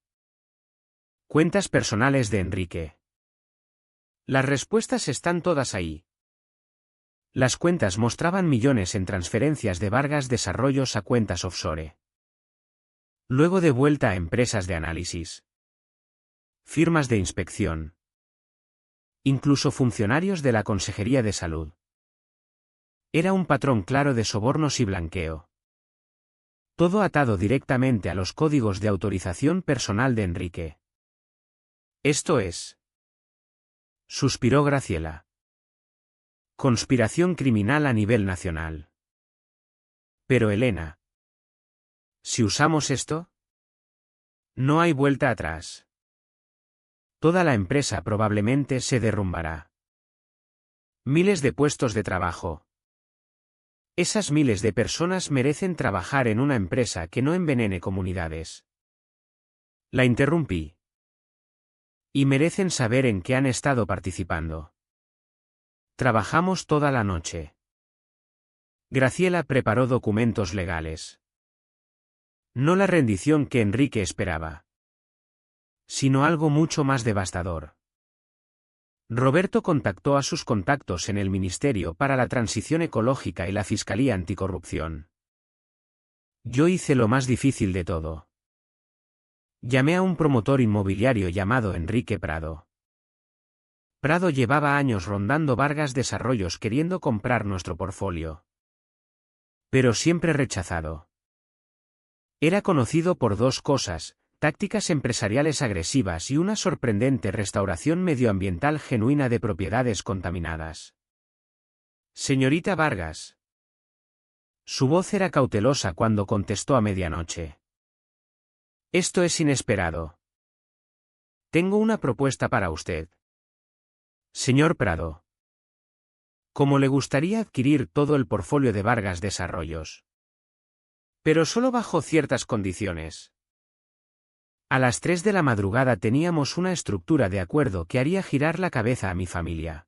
Cuentas personales de Enrique. Las respuestas están todas ahí. Las cuentas mostraban millones en transferencias de Vargas Desarrollos a cuentas offshore. Luego de vuelta a empresas de análisis. Firmas de inspección. Incluso funcionarios de la Consejería de Salud. Era un patrón claro de sobornos y blanqueo. Todo atado directamente a los códigos de autorización personal de Enrique. «Esto es», suspiró Graciela. «Conspiración criminal a nivel nacional». «Pero Elena, si usamos esto, no hay vuelta atrás. Toda la empresa probablemente se derrumbará. Miles de puestos de trabajo. Esas miles de personas merecen trabajar en una empresa que no envenene comunidades». La interrumpí. «Y merecen saber en qué han estado participando». Trabajamos toda la noche. Graciela preparó documentos legales. No la rendición que Enrique esperaba, sino algo mucho más devastador. Roberto contactó a sus contactos en el Ministerio para la Transición Ecológica y la Fiscalía Anticorrupción. Yo hice lo más difícil de todo. Llamé a un promotor inmobiliario llamado Enrique Prado. Prado llevaba años rondando Vargas Desarrollos queriendo comprar nuestro portfolio. Pero siempre rechazado. Era conocido por 2 cosas: tácticas empresariales agresivas y una sorprendente restauración medioambiental genuina de propiedades contaminadas. «Señorita Vargas». Su voz era cautelosa cuando contestó a medianoche. «Esto es inesperado. Tengo una propuesta para usted. Señor Prado. ¿Cómo le gustaría adquirir todo el portfolio de Vargas Desarrollos? Pero solo bajo ciertas condiciones. A las 3 de la madrugada teníamos una estructura de acuerdo que haría girar la cabeza a mi familia».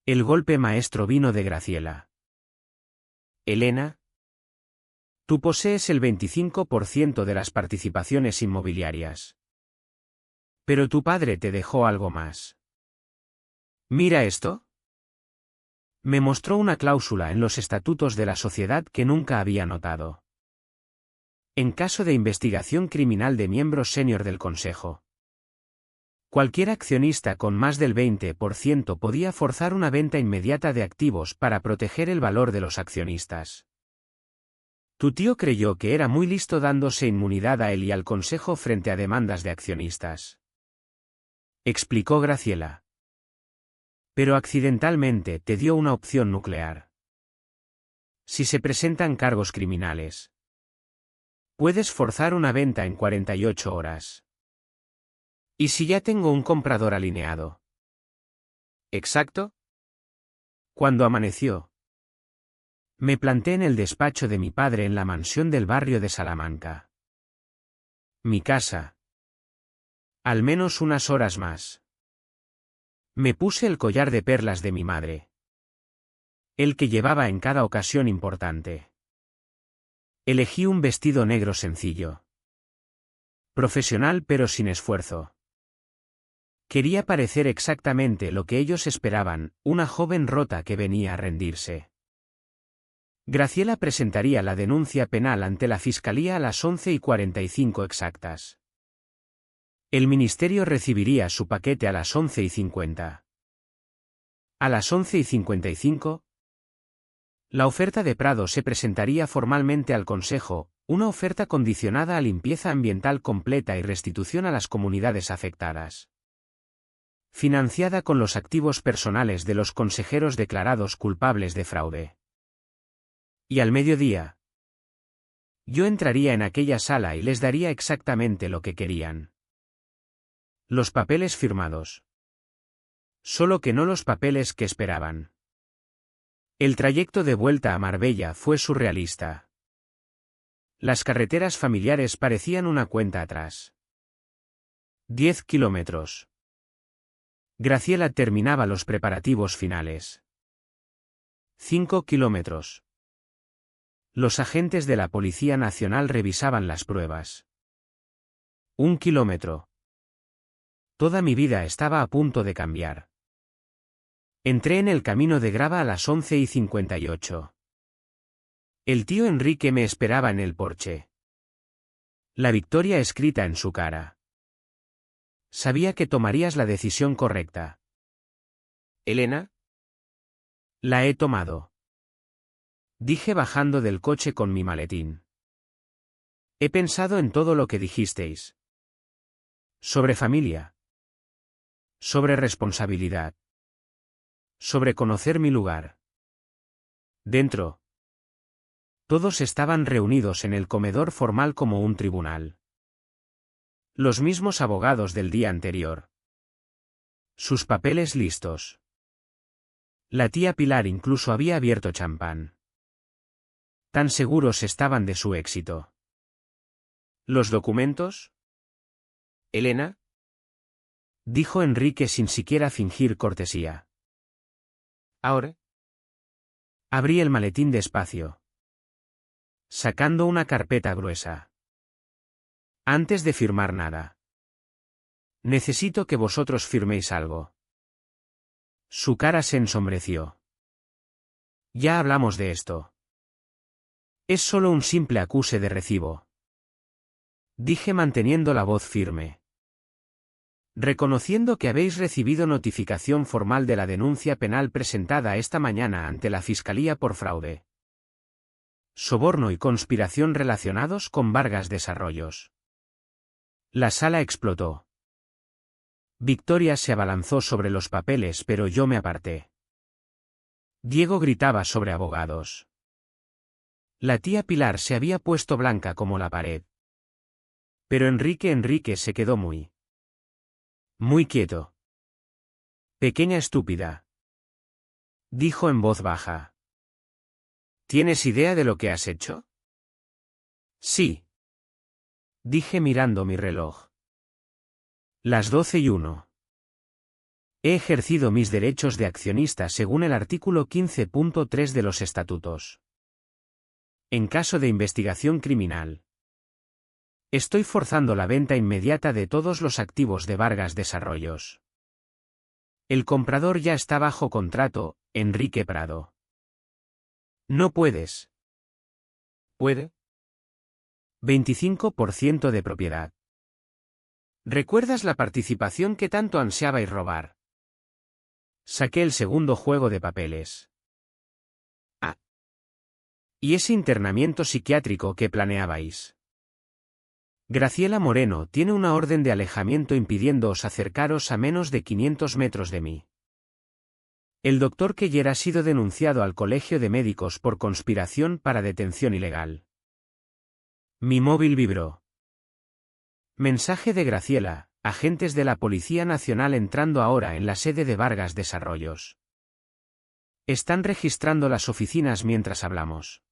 El golpe maestro vino de Graciela. «Elena, tú posees el 25% de las participaciones inmobiliarias. Pero tu padre te dejó algo más. ¿Mira esto?». Me mostró una cláusula en los estatutos de la sociedad que nunca había notado. En caso de investigación criminal de miembro senior del Consejo, cualquier accionista con más del 20% podía forzar una venta inmediata de activos para proteger el valor de los accionistas. Tu tío creyó que era muy listo dándose inmunidad a él y al Consejo frente a demandas de accionistas. Explicó Graciela. Pero accidentalmente te dio una opción nuclear. Si se presentan cargos criminales, puedes forzar una venta en 48 horas. ¿Y si ya tengo un comprador alineado? ¿Exacto? Cuando amaneció, me planté en el despacho de mi padre en la mansión del barrio de Salamanca. Mi casa. Al menos unas horas más. Me puse el collar de perlas de mi madre, el que llevaba en cada ocasión importante. Elegí un vestido negro sencillo, profesional pero sin esfuerzo. Quería parecer exactamente lo que ellos esperaban, una joven rota que venía a rendirse. Graciela presentaría la denuncia penal ante la Fiscalía a las 11:45 exactas. El ministerio recibiría su paquete a las 11:50. A las 11:55, la oferta de Prado se presentaría formalmente al Consejo, una oferta condicionada a limpieza ambiental completa y restitución a las comunidades afectadas. Financiada con los activos personales de los consejeros declarados culpables de fraude. Y al mediodía, yo entraría en aquella sala y les daría exactamente lo que querían. Los papeles firmados. Solo que no los papeles que esperaban. El trayecto de vuelta a Marbella fue surrealista. Las carreteras familiares parecían una cuenta atrás. 10 kilómetros. Graciela terminaba los preparativos finales. 5 kilómetros. Los agentes de la Policía Nacional revisaban las pruebas. 1 kilómetro. Toda mi vida estaba a punto de cambiar. Entré en el camino de grava a las 11:58. El tío Enrique me esperaba en el porche. La victoria escrita en su cara. Sabía que tomarías la decisión correcta. ¿Elena? La he tomado. Dije bajando del coche con mi maletín. He pensado en todo lo que dijisteis. Sobre familia. Sobre responsabilidad. Sobre conocer mi lugar. Dentro. Todos estaban reunidos en el comedor formal como un tribunal. Los mismos abogados del día anterior. Sus papeles listos. La tía Pilar incluso había abierto champán. Tan seguros estaban de su éxito. ¿Los documentos? ¿Elena? Dijo Enrique sin siquiera fingir cortesía. ¿Ahora? Abrí el maletín despacio, sacando una carpeta gruesa. Antes de firmar nada. Necesito que vosotros firméis algo. Su cara se ensombreció. Ya hablamos de esto. Es solo un simple acuse de recibo. Dije manteniendo la voz firme. Reconociendo que habéis recibido notificación formal de la denuncia penal presentada esta mañana ante la Fiscalía por fraude, soborno y conspiración relacionados con Vargas Desarrollos. La sala explotó. Victoria se abalanzó sobre los papeles, pero yo me aparté. Diego gritaba sobre abogados. La tía Pilar se había puesto blanca como la pared. Pero Enrique se quedó muy quieto. Pequeña estúpida. Dijo en voz baja. ¿Tienes idea de lo que has hecho? Sí. Dije mirando mi reloj. Las 12:01. He ejercido mis derechos de accionista según el artículo 15.3 de los estatutos. En caso de investigación criminal, estoy forzando la venta inmediata de todos los activos de Vargas Desarrollos. El comprador ya está bajo contrato, Enrique Prado. No puedes. ¿Puede? 25% de propiedad. ¿Recuerdas la participación que tanto ansiabais robar? Saqué el segundo juego de papeles. Ah. ¿Y ese internamiento psiquiátrico que planeabais? Graciela Moreno tiene una orden de alejamiento impidiéndoos acercaros a menos de 500 metros de mí. El doctor Keller ha sido denunciado al Colegio de Médicos por conspiración para detención ilegal. Mi móvil vibró. Mensaje de Graciela: agentes de la Policía Nacional entrando ahora en la sede de Vargas Desarrollos. Están registrando las oficinas mientras hablamos.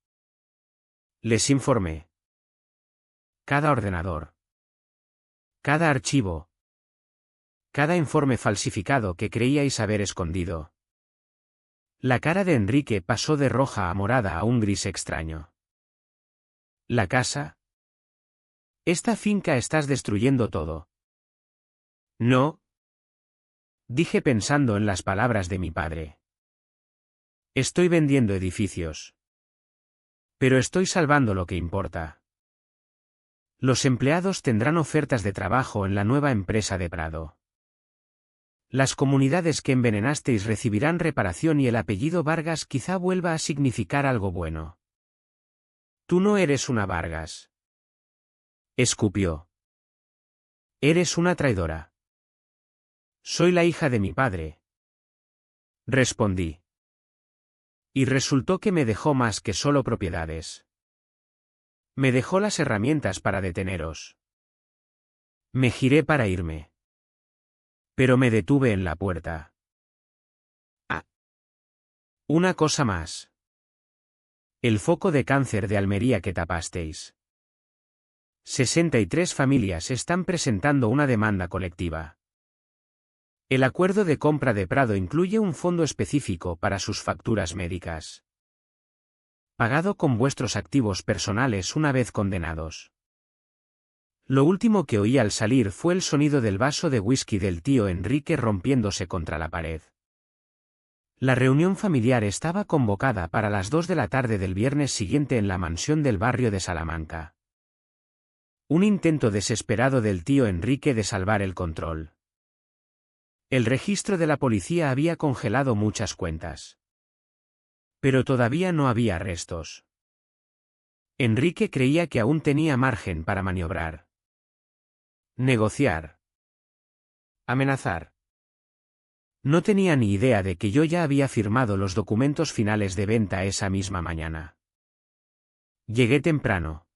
Les informé. Cada ordenador. Cada archivo. Cada informe falsificado que creíais haber escondido. La cara de Enrique pasó de roja a morada a un gris extraño. ¿La casa? Esta finca estás destruyendo todo. No. Dije pensando en las palabras de mi padre. Estoy vendiendo edificios. Pero estoy salvando lo que importa. Los empleados tendrán ofertas de trabajo en la nueva empresa de Prado. Las comunidades que envenenasteis recibirán reparación y el apellido Vargas quizá vuelva a significar algo bueno. Tú no eres una Vargas. Escupió. Eres una traidora. Soy la hija de mi padre. Respondí. Y resultó que me dejó más que solo propiedades. Me dejó las herramientas para deteneros. Me giré para irme. Pero me detuve en la puerta. Ah. Una cosa más. El foco de cáncer de Almería que tapasteis. 63 familias están presentando una demanda colectiva. El acuerdo de compra de Prado incluye un fondo específico para sus facturas médicas. Pagado con vuestros activos personales una vez condenados. Lo último que oí al salir fue el sonido del vaso de whisky del tío Enrique rompiéndose contra la pared. La reunión familiar estaba convocada para las 2 de la tarde del viernes siguiente en la mansión del barrio de Salamanca. Un intento desesperado del tío Enrique de salvar el control. El registro de la policía había congelado muchas cuentas. Pero todavía no había arrestos. Enrique creía que aún tenía margen para maniobrar. Negociar. Amenazar. No tenía ni idea de que yo ya había firmado los documentos finales de venta esa misma mañana. Llegué temprano.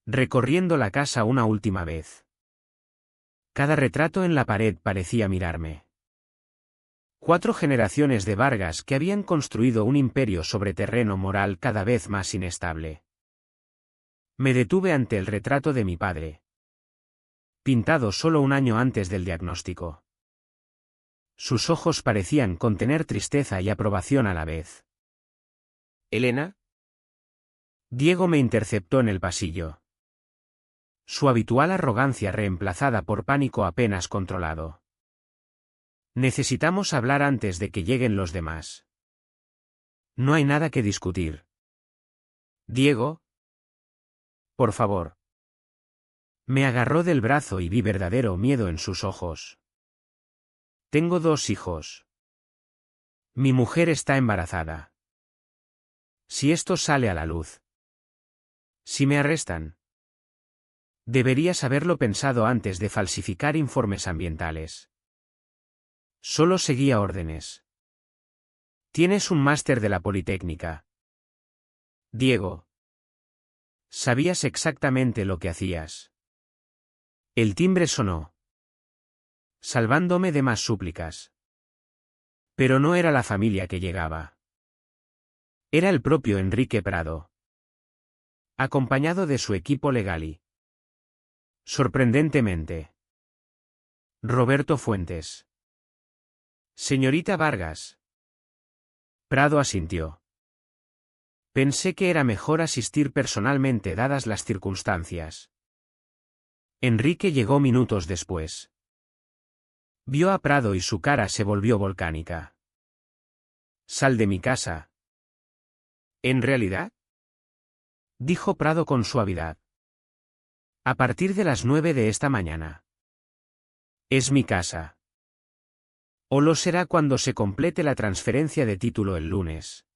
Recorriendo la casa una última vez. Cada retrato en la pared parecía mirarme. 4 generaciones de Vargas que habían construido un imperio sobre terreno moral cada vez más inestable. Me detuve ante el retrato de mi padre. Pintado solo un año antes del diagnóstico. Sus ojos parecían contener tristeza y aprobación a la vez. ¿Elena? Diego me interceptó en el pasillo. Su habitual arrogancia reemplazada por pánico apenas controlado. Necesitamos hablar antes de que lleguen los demás. No hay nada que discutir. Diego. Por favor. Me agarró del brazo y vi verdadero miedo en sus ojos. Tengo 2 hijos. Mi mujer está embarazada. Si esto sale a la luz. Si me arrestan. Deberías haberlo pensado antes de falsificar informes ambientales. Solo seguía órdenes. Tienes un máster de la Politécnica. Diego. Sabías exactamente lo que hacías. El timbre sonó. Salvándome de más súplicas. Pero no era la familia que llegaba. Era el propio Enrique Prado. Acompañado de su equipo legal. Sorprendentemente. Roberto Fuentes. Señorita Vargas. Prado asintió. Pensé que era mejor asistir personalmente dadas las circunstancias. Enrique llegó minutos después. Vio a Prado y su cara se volvió volcánica. Sal de mi casa. ¿En realidad? Dijo Prado con suavidad. A partir de las 9 de esta mañana. Es mi casa. O lo será cuando se complete la transferencia de título el lunes.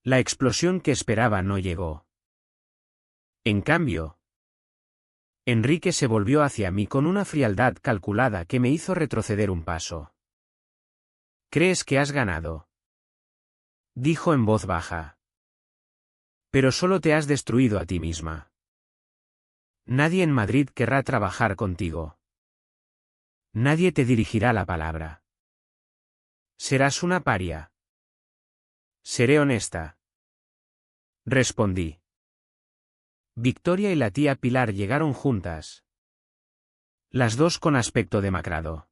La explosión que esperaba no llegó. En cambio, Enrique se volvió hacia mí con una frialdad calculada que me hizo retroceder un paso. ¿Crees que has ganado?, dijo en voz baja. Pero solo te has destruido a ti misma. Nadie en Madrid querrá trabajar contigo. Nadie te dirigirá la palabra. Serás una paria. Seré honesta, respondí. Victoria y la tía Pilar llegaron juntas. Las dos con aspecto demacrado.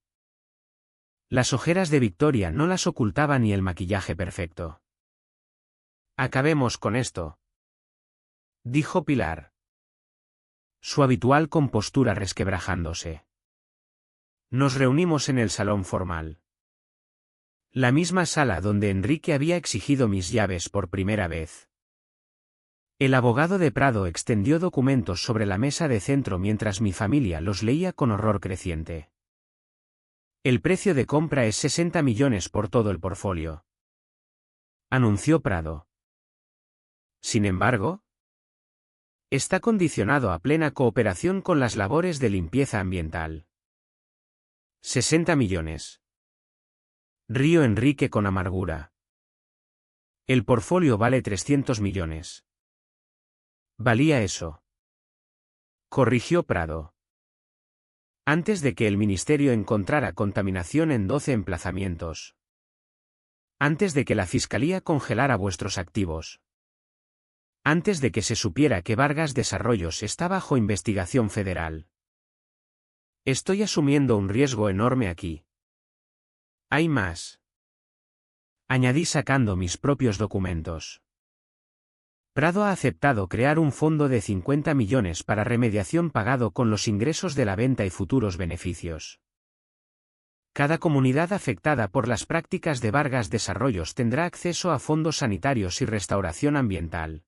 Las ojeras de Victoria no las ocultaba ni el maquillaje perfecto. Acabemos con esto, dijo Pilar, su habitual compostura resquebrajándose. Nos reunimos en el salón formal. La misma sala donde Enrique había exigido mis llaves por primera vez. El abogado de Prado extendió documentos sobre la mesa de centro mientras mi familia los leía con horror creciente. El precio de compra es 60 millones por todo el portfolio, anunció Prado. Sin embargo, está condicionado a plena cooperación con las labores de limpieza ambiental. 60 millones. Rió Enrique con amargura. El portfolio vale 300 millones. Valía eso, corrigió Prado. Antes de que el ministerio encontrara contaminación en 12 emplazamientos. Antes de que la fiscalía congelara vuestros activos. Antes de que se supiera que Vargas Desarrollos está bajo investigación federal. Estoy asumiendo un riesgo enorme aquí. Hay más, añadí sacando mis propios documentos. Prado ha aceptado crear un fondo de 50 millones para remediación pagado con los ingresos de la venta y futuros beneficios. Cada comunidad afectada por las prácticas de Vargas Desarrollos tendrá acceso a fondos sanitarios y restauración ambiental.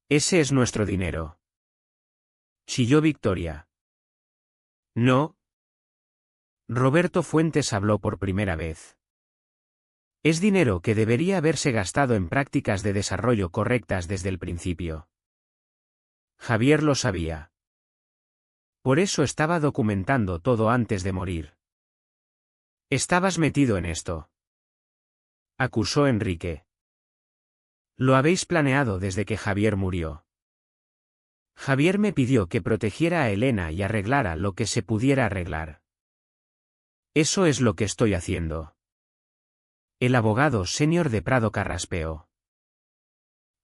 Ese es nuestro dinero, chilló Victoria. No. Roberto Fuentes habló por primera vez. Es dinero que debería haberse gastado en prácticas de desarrollo correctas desde el principio. Javier lo sabía. Por eso estaba documentando todo antes de morir. Estabas metido en esto, acusó Enrique. Lo habéis planeado desde que Javier murió. Javier me pidió que protegiera a Elena y arreglara lo que se pudiera arreglar. Eso es lo que estoy haciendo. El abogado senior de Prado carraspeó.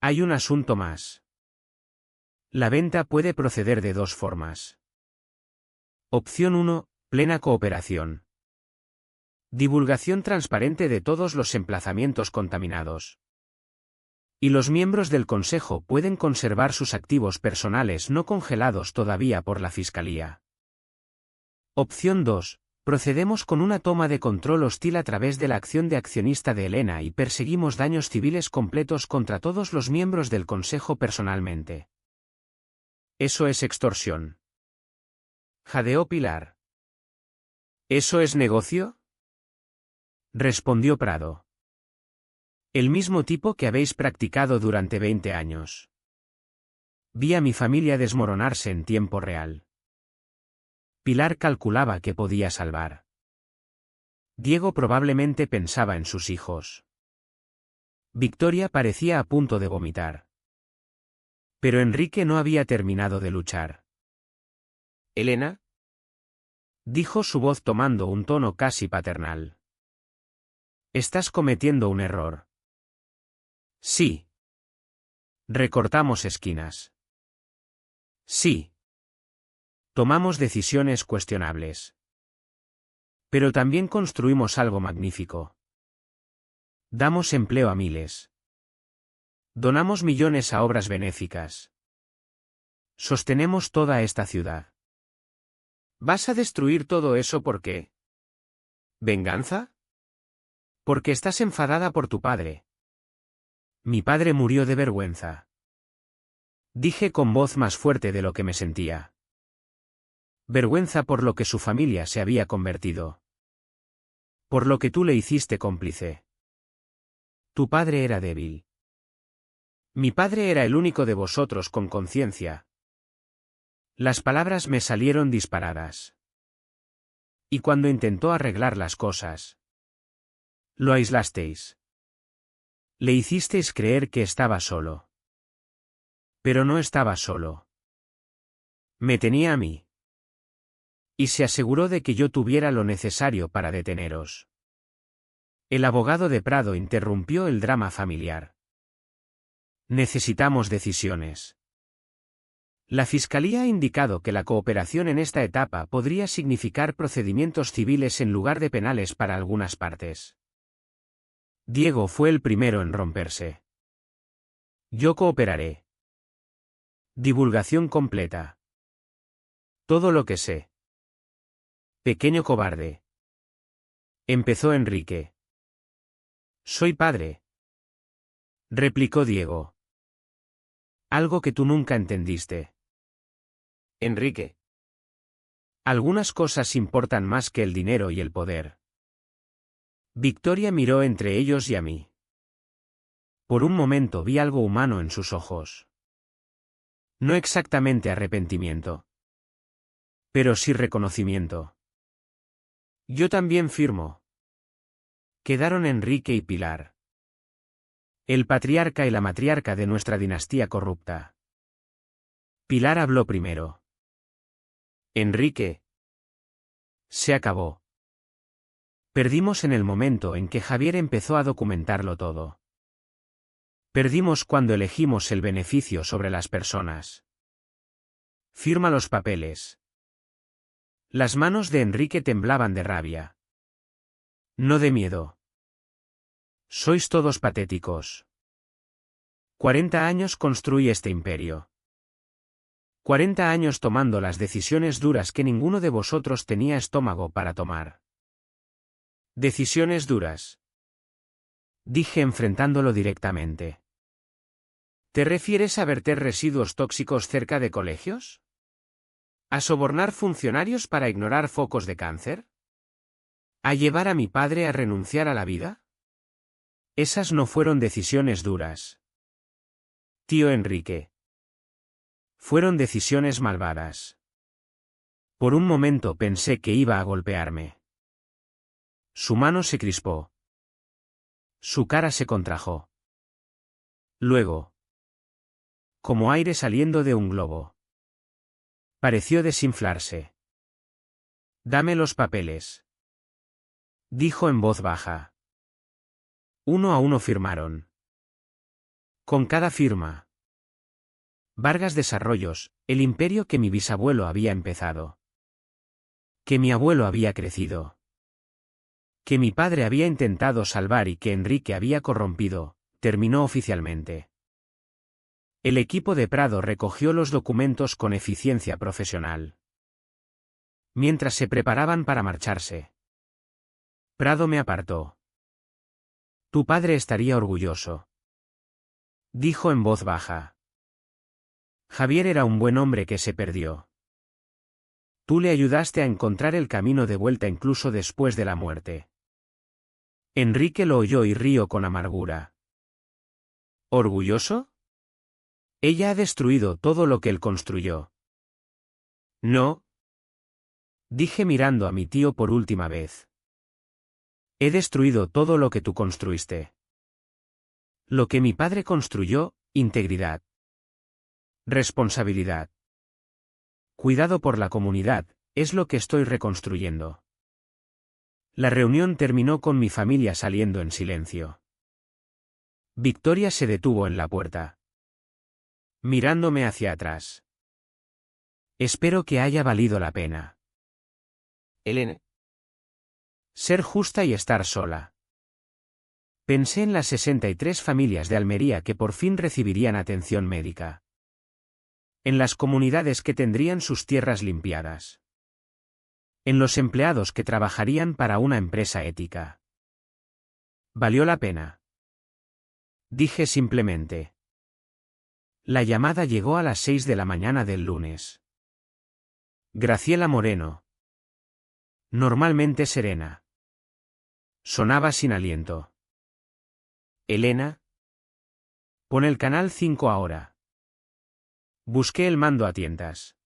Hay un asunto más. La venta puede proceder de dos formas. Opción 1, plena cooperación. Divulgación transparente de todos los emplazamientos contaminados. Y los miembros del Consejo pueden conservar sus activos personales no congelados todavía por la Fiscalía. Opción 2. Procedemos con una toma de control hostil a través de la acción de accionista de Elena y perseguimos daños civiles completos contra todos los miembros del Consejo personalmente. Eso es extorsión, jadeó Pilar. ¿Eso es negocio?, respondió Prado. El mismo tipo que habéis practicado durante 20 años. Vi a mi familia desmoronarse en tiempo real. Pilar calculaba que podía salvar. Diego probablemente pensaba en sus hijos. Victoria parecía a punto de vomitar. Pero Enrique no había terminado de luchar. ¿Elena?, dijo su voz tomando un tono casi paternal. Estás cometiendo un error. Sí. Recortamos esquinas. Sí. Tomamos decisiones cuestionables. Pero también construimos algo magnífico. Damos empleo a miles. Donamos millones a obras benéficas. Sostenemos toda esta ciudad. ¿Vas a destruir todo eso por qué? ¿Venganza? Porque estás enfadada por tu padre. Mi padre murió de vergüenza. Dije con voz más fuerte de lo que me sentía. Vergüenza por lo que su familia se había convertido. Por lo que tú le hiciste cómplice. Tu padre era débil. Mi padre era el único de vosotros con conciencia. Las palabras me salieron disparadas. Y cuando intentó arreglar las cosas. Lo aislasteis. Le hicisteis creer que estaba solo. Pero no estaba solo. Me tenía a mí. Y se aseguró de que yo tuviera lo necesario para deteneros. El abogado de Prado interrumpió el drama familiar. Necesitamos decisiones. La Fiscalía ha indicado que la cooperación en esta etapa podría significar procedimientos civiles en lugar de penales para algunas partes. Diego fue el primero en romperse. Yo cooperaré. Divulgación completa. Todo lo que sé. Pequeño cobarde. Empezó Enrique. Soy padre. Replicó Diego. Algo que tú nunca entendiste. Enrique. Algunas cosas importan más que el dinero y el poder. Victoria miró entre ellos y a mí. Por un momento vi algo humano en sus ojos. No exactamente arrepentimiento. Pero sí reconocimiento. Yo también firmo. Quedaron Enrique y Pilar. El patriarca y la matriarca de nuestra dinastía corrupta. Pilar habló primero. Enrique. Se acabó. Perdimos en el momento en que Javier empezó a documentarlo todo. Perdimos cuando elegimos el beneficio sobre las personas. Firma los papeles. Las manos de Enrique temblaban de rabia. No de miedo. Sois todos patéticos. 40 años construí este imperio. 40 años tomando las decisiones duras que ninguno de vosotros tenía estómago para tomar. Decisiones duras. Dije enfrentándolo directamente. ¿Te refieres a verter residuos tóxicos cerca de colegios? ¿A sobornar funcionarios para ignorar focos de cáncer? ¿A llevar a mi padre a renunciar a la vida? Esas no fueron decisiones duras. Tío Enrique. Fueron decisiones malvadas. Por un momento pensé que iba a golpearme. Su mano se crispó. Su cara se contrajo. Luego, como aire saliendo de un globo, pareció desinflarse. Dame los papeles. Dijo en voz baja. Uno a uno firmaron. Con cada firma. Vargas Desarrollos, el imperio que mi bisabuelo había empezado. Que mi abuelo había crecido. Que mi padre había intentado salvar y que Enrique había corrompido, terminó oficialmente. El equipo de Prado recogió los documentos con eficiencia profesional. Mientras se preparaban para marcharse, Prado me apartó. Tu padre estaría orgulloso. Dijo en voz baja. Javier era un buen hombre que se perdió. Tú le ayudaste a encontrar el camino de vuelta incluso después de la muerte. Enrique lo oyó y rió con amargura. ¿Orgulloso? Ella ha destruido todo lo que él construyó. No. Dije mirando a mi tío por última vez. He destruido todo lo que tú construiste. Lo que mi padre construyó, integridad. Responsabilidad. Cuidado por la comunidad, es lo que estoy reconstruyendo. La reunión terminó con mi familia saliendo en silencio. Victoria se detuvo en la puerta, mirándome hacia atrás. Espero que haya valido la pena. Elena. Ser justa y estar sola. Pensé en las 63 familias de Almería que por fin recibirían atención médica. En las comunidades que tendrían sus tierras limpiadas. En los empleados que trabajarían para una empresa ética. ¿Valió la pena? Dije simplemente. La llamada llegó a las 6 de la mañana del lunes. Graciela Moreno. Normalmente serena. Sonaba sin aliento. Elena. Pon el canal 5 ahora. Busqué el mando a tientas.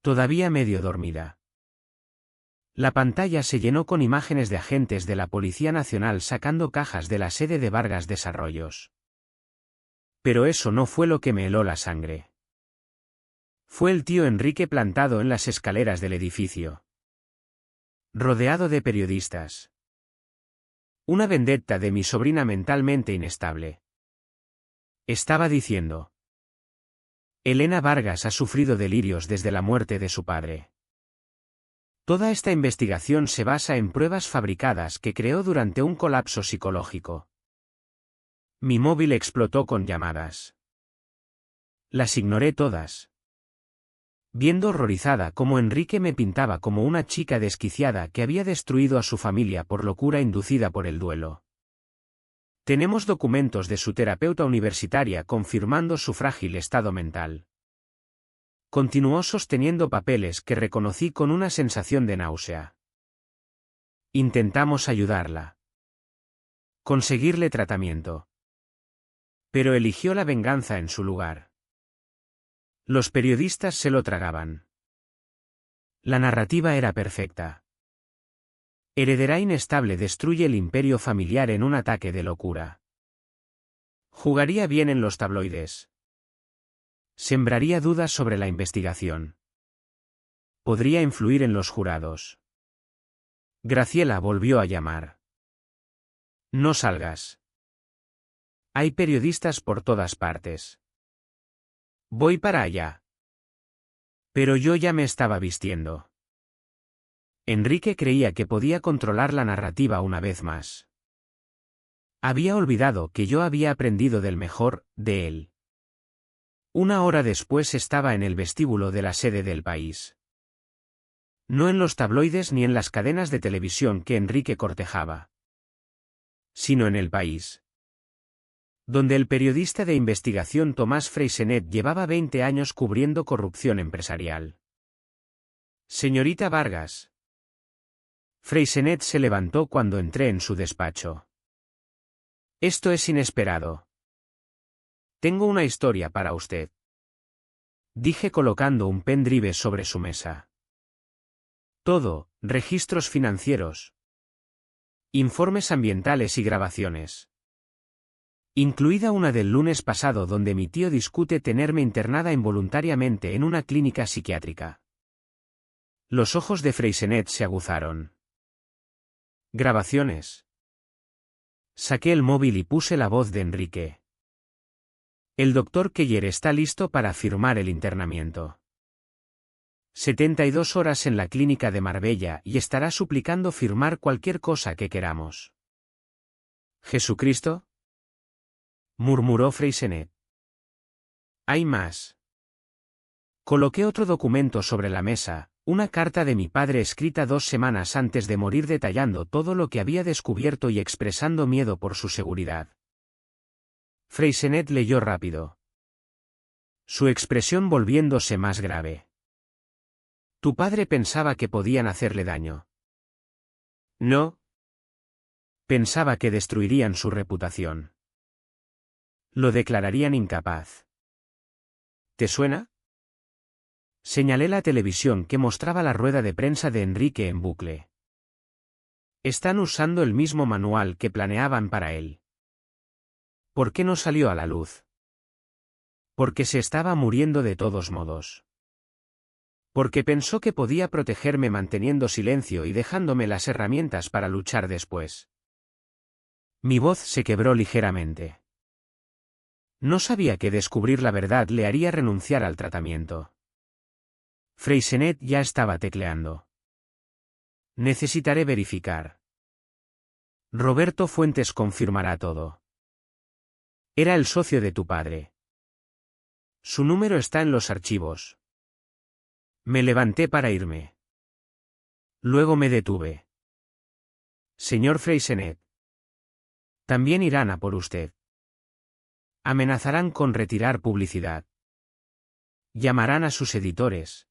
Todavía medio dormida. La pantalla se llenó con imágenes de agentes de la Policía Nacional sacando cajas de la sede de Vargas Desarrollos. Pero eso no fue lo que me heló la sangre. Fue el tío Enrique plantado en las escaleras del edificio, rodeado de periodistas. Una vendetta de mi sobrina mentalmente inestable. Estaba diciendo: Elena Vargas ha sufrido delirios desde la muerte de su padre. Toda esta investigación se basa en pruebas fabricadas que creó durante un colapso psicológico. Mi móvil explotó con llamadas. Las ignoré todas, viendo horrorizada cómo Enrique me pintaba como una chica desquiciada que había destruido a su familia por locura inducida por el duelo. Tenemos documentos de su terapeuta universitaria confirmando su frágil estado mental. Continuó sosteniendo papeles que reconocí con una sensación de náusea. Intentamos ayudarla. Conseguirle tratamiento. Pero eligió la venganza en su lugar. Los periodistas se lo tragaban. La narrativa era perfecta. Heredera inestable destruye el imperio familiar en un ataque de locura. Jugaría bien en los tabloides. Sembraría dudas sobre la investigación. Podría influir en los jurados. Graciela volvió a llamar. No salgas. Hay periodistas por todas partes. Voy para allá. Pero yo ya me estaba vistiendo. Enrique creía que podía controlar la narrativa una vez más. Había olvidado que yo había aprendido del mejor, de él. Una hora después estaba en el vestíbulo de la sede del País. No en los tabloides ni en las cadenas de televisión que Enrique cortejaba, sino en el País, donde el periodista de investigación Tomás Freixenet llevaba 20 años cubriendo corrupción empresarial. Señorita Vargas. Freixenet se levantó cuando entré en su despacho. Esto es inesperado. Tengo una historia para usted, dije colocando un pendrive sobre su mesa. Todo, registros financieros, informes ambientales y grabaciones. Incluida una del lunes pasado donde mi tío discute tenerme internada involuntariamente en una clínica psiquiátrica. Los ojos de Freixenet se aguzaron. Grabaciones. Saqué el móvil y puse la voz de Enrique. El doctor Keller está listo para firmar el internamiento. 72 horas en la clínica de Marbella y estará suplicando firmar cualquier cosa que queramos. ¿Jesucristo?, murmuró Freixenet. Hay más. Coloqué otro documento sobre la mesa, una carta de mi padre escrita 2 semanas antes de morir detallando todo lo que había descubierto y expresando miedo por su seguridad. Freixenet leyó rápido, su expresión volviéndose más grave. Tu padre pensaba que podían hacerle daño. No. Pensaba que destruirían su reputación. Lo declararían incapaz. ¿Te suena? Señalé la televisión que mostraba la rueda de prensa de Enrique en bucle. Están usando el mismo manual que planeaban para él. ¿Por qué no salió a la luz? Porque se estaba muriendo de todos modos. Porque pensó que podía protegerme manteniendo silencio y dejándome las herramientas para luchar después. Mi voz se quebró ligeramente. No sabía que descubrir la verdad le haría renunciar al tratamiento. Freixenet ya estaba tecleando. Necesitaré verificar. Roberto Fuentes confirmará todo. Era el socio de tu padre. Su número está en los archivos. Me levanté para irme. Luego me detuve. Señor Freixenet. También irán a por usted. Amenazarán con retirar publicidad. Llamarán a sus editores.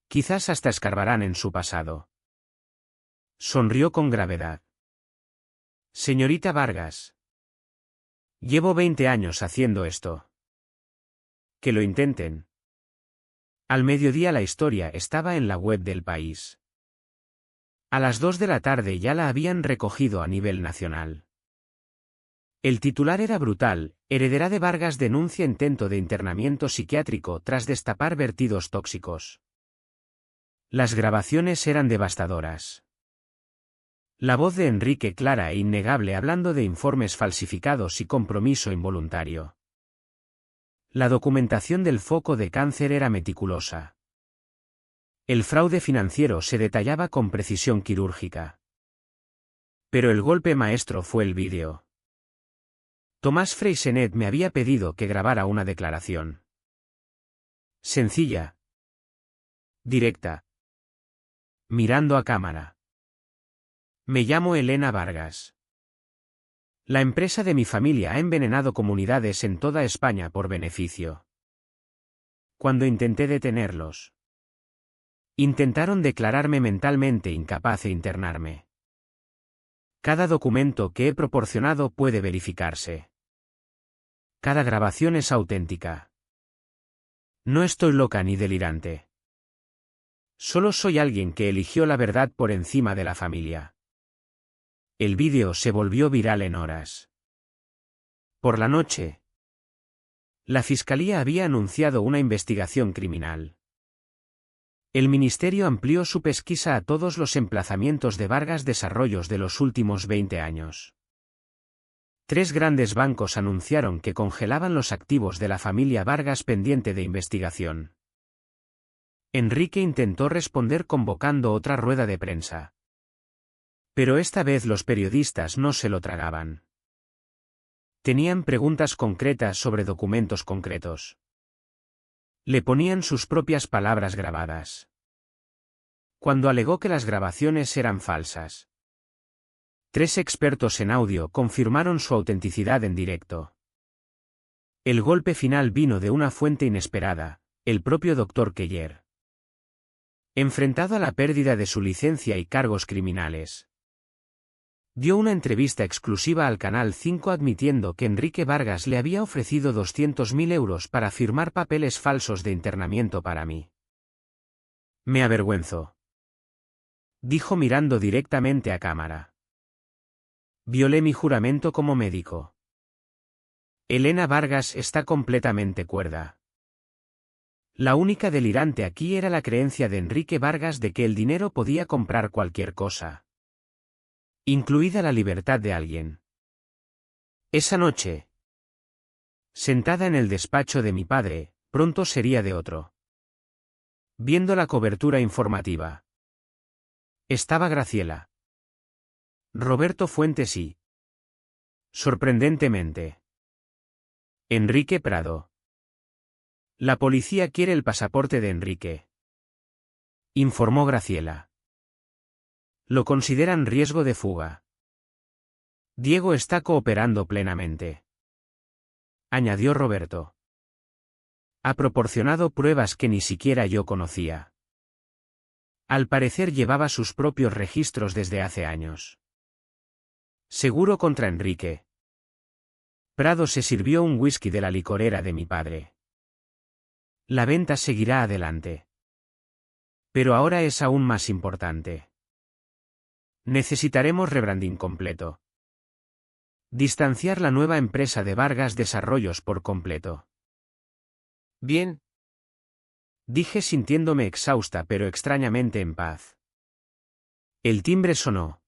Quizás hasta escarbarán en su pasado. Sonrió con gravedad. Señorita Vargas. Llevo 20 años haciendo esto. Que lo intenten. Al mediodía la historia estaba en la web del País. A las 2 de la tarde ya la habían recogido a nivel nacional. El titular era brutal: heredera de Vargas denuncia intento de internamiento psiquiátrico tras destapar vertidos tóxicos. Las grabaciones eran devastadoras. La voz de Enrique clara e innegable hablando de informes falsificados y compromiso involuntario. La documentación del foco de cáncer era meticulosa. El fraude financiero se detallaba con precisión quirúrgica. Pero el golpe maestro fue el vídeo. Tomás Freixenet me había pedido que grabara una declaración. Sencilla. Directa. Mirando a cámara. Me llamo Elena Vargas. La empresa de mi familia ha envenenado comunidades en toda España por beneficio. Cuando intenté detenerlos, intentaron declararme mentalmente incapaz e internarme. Cada documento que he proporcionado puede verificarse. Cada grabación es auténtica. No estoy loca ni delirante. Solo soy alguien que eligió la verdad por encima de la familia. El vídeo se volvió viral en horas. Por la noche, la fiscalía había anunciado una investigación criminal. El ministerio amplió su pesquisa a todos los emplazamientos de Vargas Desarrollos de los últimos 20 años. 3 grandes bancos anunciaron que congelaban los activos de la familia Vargas pendiente de investigación. Enrique intentó responder convocando otra rueda de prensa. Pero esta vez los periodistas no se lo tragaban. Tenían preguntas concretas sobre documentos concretos. Le ponían sus propias palabras grabadas. Cuando alegó que las grabaciones eran falsas, 3 expertos en audio confirmaron su autenticidad en directo. El golpe final vino de una fuente inesperada, el propio Dr. Keller. Enfrentado a la pérdida de su licencia y cargos criminales, dio una entrevista exclusiva al Canal 5 admitiendo que Enrique Vargas le había ofrecido 200.000 euros para firmar papeles falsos de internamiento para mí. Me avergüenzo, dijo mirando directamente a cámara. Violé mi juramento como médico. Elena Vargas está completamente cuerda. La única delirante aquí era la creencia de Enrique Vargas de que el dinero podía comprar cualquier cosa, incluida la libertad de alguien. Esa noche, sentada en el despacho de mi padre, pronto sería de otro. Viendo la cobertura informativa, estaba Graciela, Roberto Fuentes y, sorprendentemente, Enrique Prado. La policía quiere el pasaporte de Enrique, informó Graciela. Lo consideran riesgo de fuga. Diego está cooperando plenamente, añadió Roberto. Ha proporcionado pruebas que ni siquiera yo conocía. Al parecer llevaba sus propios registros desde hace años. Seguro contra Enrique. Prado se sirvió un whisky de la licorera de mi padre. La venta seguirá adelante. Pero ahora es aún más importante. Necesitaremos rebranding completo. Distanciar la nueva empresa de Vargas Desarrollos por completo. Bien, dije sintiéndome exhausta pero extrañamente en paz. El timbre sonó.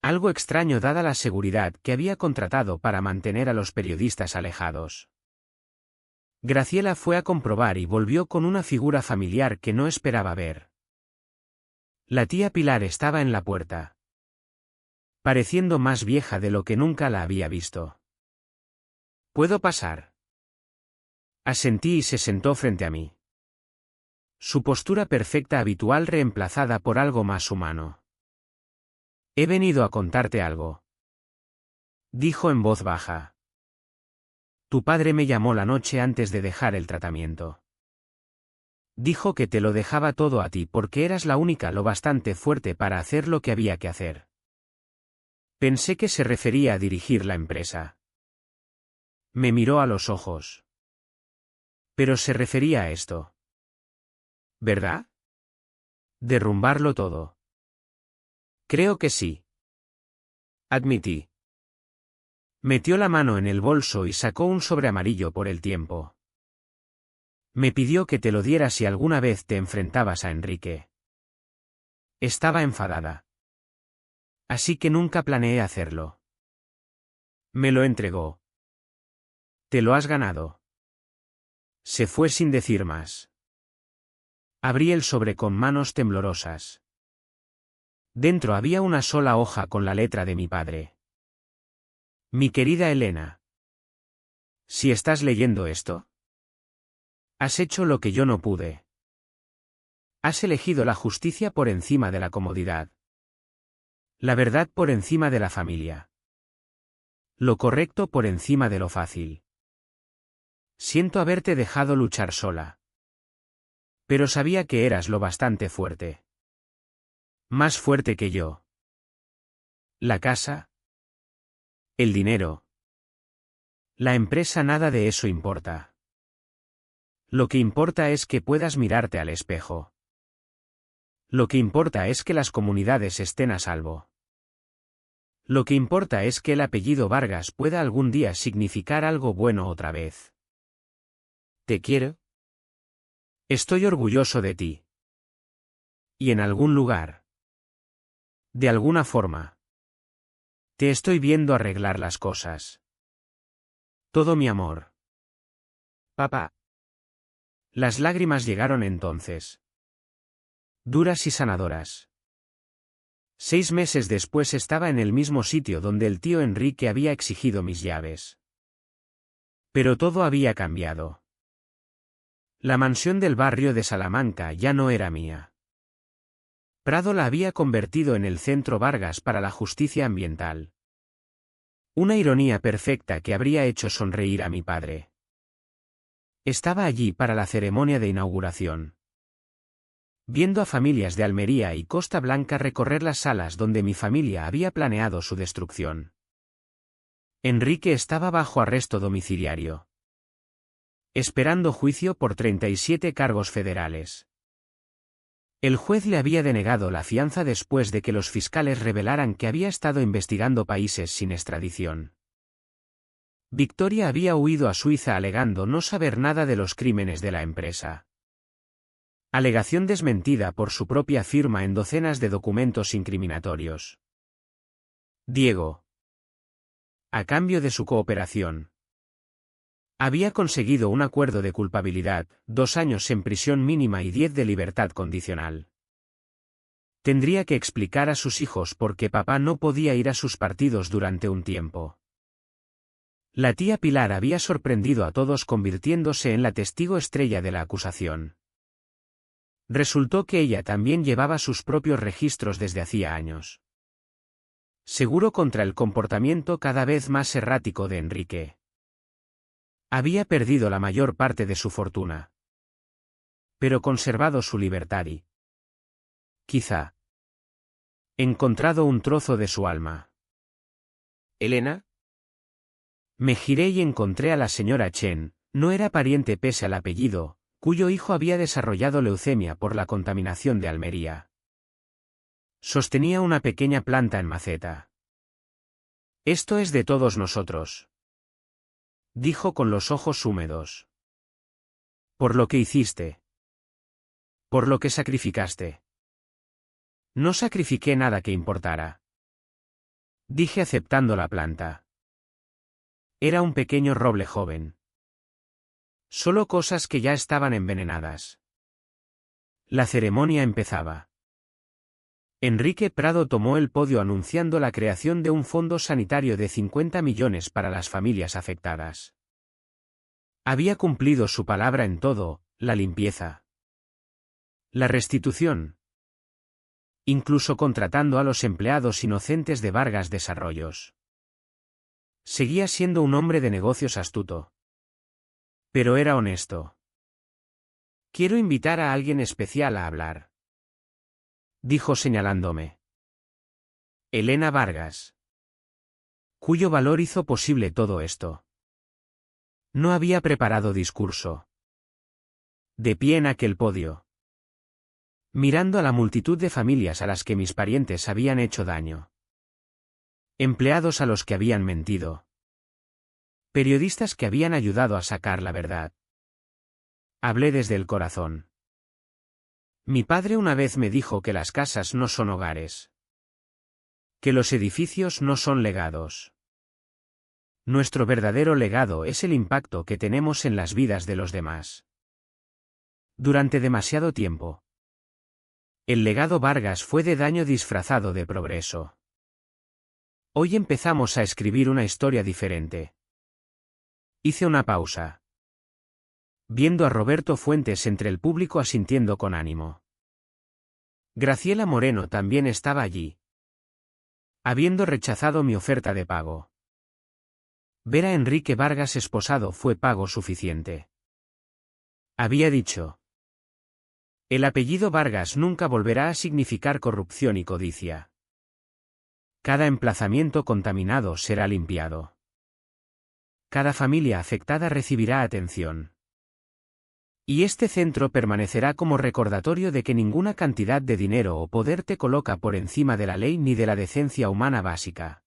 Algo extraño dada la seguridad que había contratado para mantener a los periodistas alejados. Graciela fue a comprobar y volvió con una figura familiar que no esperaba ver. La tía Pilar estaba en la puerta, pareciendo más vieja de lo que nunca la había visto. ¿Puedo pasar? Asentí y se sentó frente a mí. Su postura perfecta habitual reemplazada por algo más humano. He venido a contarte algo, dijo en voz baja. Tu padre me llamó la noche antes de dejar el tratamiento. Dijo que te lo dejaba todo a ti porque eras la única lo bastante fuerte para hacer lo que había que hacer. Pensé que se refería a dirigir la empresa. Me miró a los ojos. Pero se refería a esto, ¿verdad? Derrumbarlo todo. Creo que sí. Admití. Metió la mano en el bolso y sacó un sobre amarillo por el tiempo. Me pidió que te lo diera si alguna vez te enfrentabas a Enrique. Estaba enfadada. Así que nunca planeé hacerlo. Me lo entregó. Te lo has ganado. Se fue sin decir más. Abrí el sobre con manos temblorosas. Dentro había una sola hoja con la letra de mi padre. Mi querida Elena. Si estás leyendo esto, has hecho lo que yo no pude. Has elegido la justicia por encima de la comodidad. La verdad por encima de la familia. Lo correcto por encima de lo fácil. Siento haberte dejado luchar sola. Pero sabía que eras lo bastante fuerte. Más fuerte que yo. La casa. El dinero. La empresa, nada de eso importa. Lo que importa es que puedas mirarte al espejo. Lo que importa es que las comunidades estén a salvo. Lo que importa es que el apellido Vargas pueda algún día significar algo bueno otra vez. ¿Te quiero? Estoy orgulloso de ti. Y en algún lugar. De alguna forma. Te estoy viendo arreglar las cosas. Todo mi amor. Papá. Las lágrimas llegaron entonces. Duras y sanadoras. 6 meses después estaba en el mismo sitio donde el tío Enrique había exigido mis llaves. Pero todo había cambiado. La mansión del barrio de Salamanca ya no era mía. Prado la había convertido en el Centro Vargas para la Justicia Ambiental. Una ironía perfecta que habría hecho sonreír a mi padre. Estaba allí para la ceremonia de inauguración. Viendo a familias de Almería y Costa Blanca recorrer las salas donde mi familia había planeado su destrucción. Enrique estaba bajo arresto domiciliario. Esperando juicio por 37 cargos federales. El juez le había denegado la fianza después de que los fiscales revelaran que había estado investigando países sin extradición. Victoria había huido a Suiza alegando no saber nada de los crímenes de la empresa. Alegación desmentida por su propia firma en docenas de documentos incriminatorios. Diego. A cambio de su cooperación. Había conseguido un acuerdo de culpabilidad, 2 años en prisión mínima y 10 de libertad condicional. Tendría que explicar a sus hijos por qué papá no podía ir a sus partidos durante un tiempo. La tía Pilar había sorprendido a todos convirtiéndose en la testigo estrella de la acusación. Resultó que ella también llevaba sus propios registros desde hacía años. Seguro contra el comportamiento cada vez más errático de Enrique. Había perdido la mayor parte de su fortuna. Pero conservado su libertad y, quizá, encontrado un trozo de su alma. ¿Elena? Me giré y encontré a la señora Chen, no era pariente pese al apellido, cuyo hijo había desarrollado leucemia por la contaminación de Almería. Sostenía una pequeña planta en maceta. Esto es de todos nosotros. Dijo con los ojos húmedos. Por lo que hiciste. Por lo que sacrificaste. No sacrifiqué nada que importara. Dije aceptando la planta. Era un pequeño roble joven. Solo cosas que ya estaban envenenadas. La ceremonia empezaba. Enrique Prado tomó el podio anunciando la creación de un fondo sanitario de 50 millones para las familias afectadas. Había cumplido su palabra en todo, la limpieza. La restitución. Incluso contratando a los empleados inocentes de Vargas Desarrollos. Seguía siendo un hombre de negocios astuto. Pero era honesto. Quiero invitar a alguien especial a hablar. Dijo señalándome. Elena Vargas. Cuyo valor hizo posible todo esto. No había preparado discurso. De pie en aquel podio. mirando a la multitud de familias a las que mis parientes habían hecho daño. Empleados a los que habían mentido. Periodistas que habían ayudado a sacar la verdad. Hablé desde el corazón. Mi padre una vez me dijo que las casas no son hogares. Que los edificios no son legados. Nuestro verdadero legado es el impacto que tenemos en las vidas de los demás. Durante demasiado tiempo. El legado Vargas fue de daño disfrazado de progreso. Hoy empezamos a escribir una historia diferente. Hice una pausa. Viendo a Roberto Fuentes entre el público asintiendo con ánimo. Graciela Moreno también estaba allí. Habiendo rechazado mi oferta de pago. Ver a Enrique Vargas esposado fue pago suficiente. Había dicho. El apellido Vargas nunca volverá a significar corrupción y codicia. Cada emplazamiento contaminado será limpiado. Cada familia afectada recibirá atención. Y este centro permanecerá como recordatorio de que ninguna cantidad de dinero o poder te coloca por encima de la ley ni de la decencia humana básica.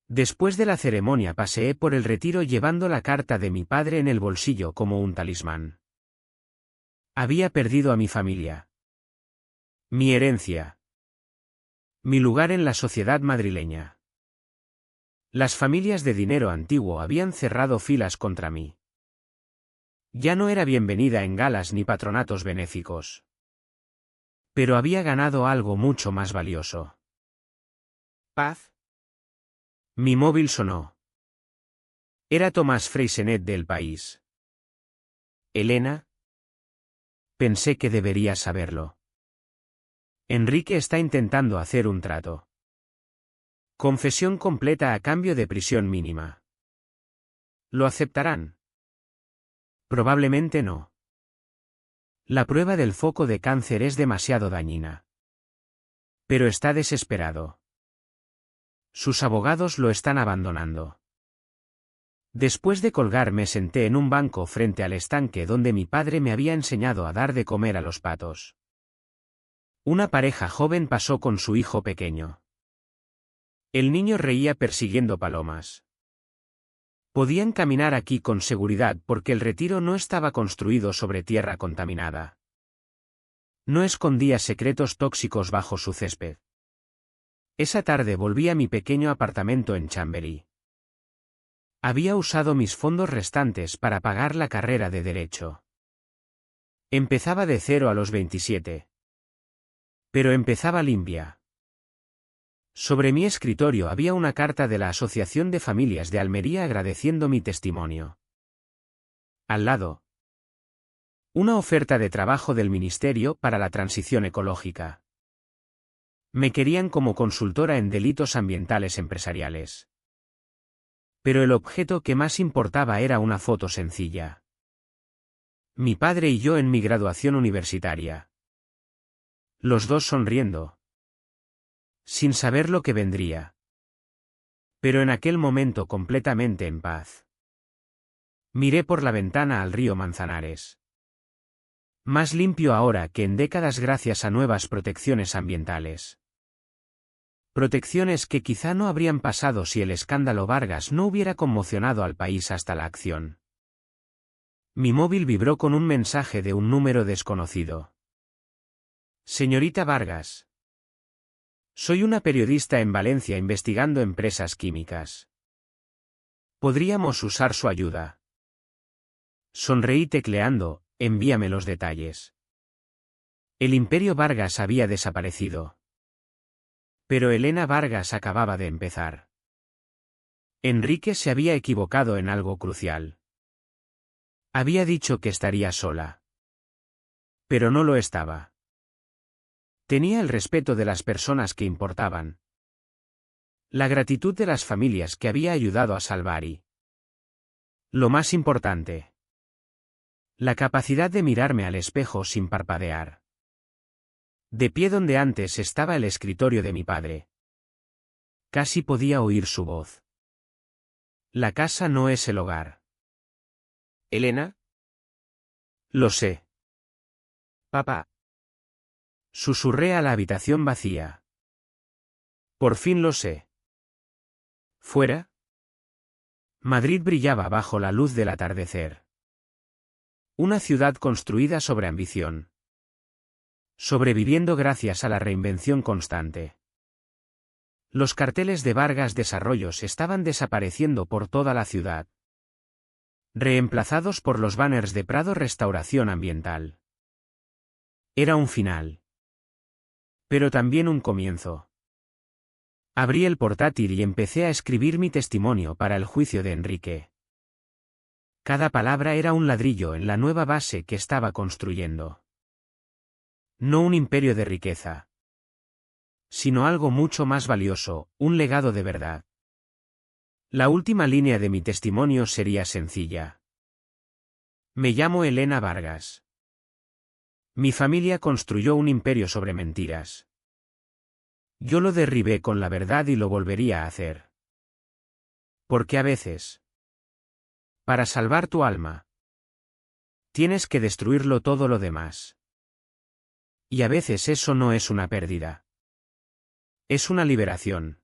Después de la ceremonia paseé por el retiro llevando la carta de mi padre en el bolsillo como un talismán. Había perdido a mi familia. Mi herencia. Mi lugar en la sociedad madrileña. Las familias de dinero antiguo habían cerrado filas contra mí. Ya no era bienvenida en galas ni patronatos benéficos. Pero había ganado algo mucho más valioso. Paz. Mi móvil sonó. Era Tomás Freixenet del País. Elena. Pensé que debería saberlo. Enrique está intentando hacer un trato. Confesión completa a cambio de prisión mínima. ¿Lo aceptarán? Probablemente no. La prueba del foco de cáncer es demasiado dañina. Pero está desesperado. Sus abogados lo están abandonando. Después de colgar me senté en un banco frente al estanque donde mi padre me había enseñado a dar de comer a los patos. Una pareja joven pasó con su hijo pequeño. El niño reía persiguiendo palomas. Podían caminar aquí con seguridad porque el retiro no estaba construido sobre tierra contaminada. No escondía secretos tóxicos bajo su césped. Esa tarde volví a mi pequeño apartamento en Chamberí. Había usado mis fondos restantes para pagar la carrera de Derecho. Empezaba de cero a los 27. Pero empezaba limpia. Sobre mi escritorio había una carta de la Asociación de Familias de Almería agradeciendo mi testimonio. Al lado, una oferta de trabajo del Ministerio para la Transición Ecológica. Me querían como consultora en delitos ambientales empresariales. Pero el objeto que más importaba era una foto sencilla. Mi padre y yo en mi graduación universitaria. Los dos sonriendo. Sin saber lo que vendría. Pero en aquel momento completamente en paz. Miré por la ventana al río Manzanares. Más limpio ahora que en décadas gracias a nuevas protecciones ambientales. Protecciones que quizá no habrían pasado si el escándalo Vargas no hubiera conmocionado al país hasta la acción. Mi móvil vibró con un mensaje de un número desconocido. Señorita Vargas. Soy una periodista en Valencia investigando empresas químicas. ¿Podríamos usar su ayuda? Sonreí tecleando, envíame los detalles. El Imperio Vargas había desaparecido. Pero Elena Vargas acababa de empezar. Enrique se había equivocado en algo crucial. Había dicho que estaría sola. Pero no lo estaba. Tenía el respeto de las personas que importaban. La gratitud de las familias que había ayudado a salvar y, lo más importante, la capacidad de mirarme al espejo sin parpadear. De pie donde antes estaba el escritorio de mi padre. Casi podía oír su voz. La casa no es el hogar. ¿Elena? Lo sé. Papá. Susurré a la habitación vacía. Por fin lo sé. ¿Fuera? Madrid brillaba bajo la luz del atardecer. Una ciudad construida sobre ambición. Sobreviviendo gracias a la reinvención constante. Los carteles de Vargas Desarrollos estaban desapareciendo por toda la ciudad, reemplazados por los banners de Prado Restauración Ambiental. Era un final. Pero también un comienzo. Abrí el portátil y empecé a escribir mi testimonio para el juicio de Enrique. Cada palabra era un ladrillo en la nueva base que estaba construyendo. No un imperio de riqueza, sino algo mucho más valioso, un legado de verdad. La última línea de mi testimonio sería sencilla. Me llamo Elena Vargas. Mi familia construyó un imperio sobre mentiras. Yo lo derribé con la verdad y lo volvería a hacer. Porque a veces, para salvar tu alma, tienes que destruirlo todo lo demás. Y a veces eso no es una pérdida. Es una liberación.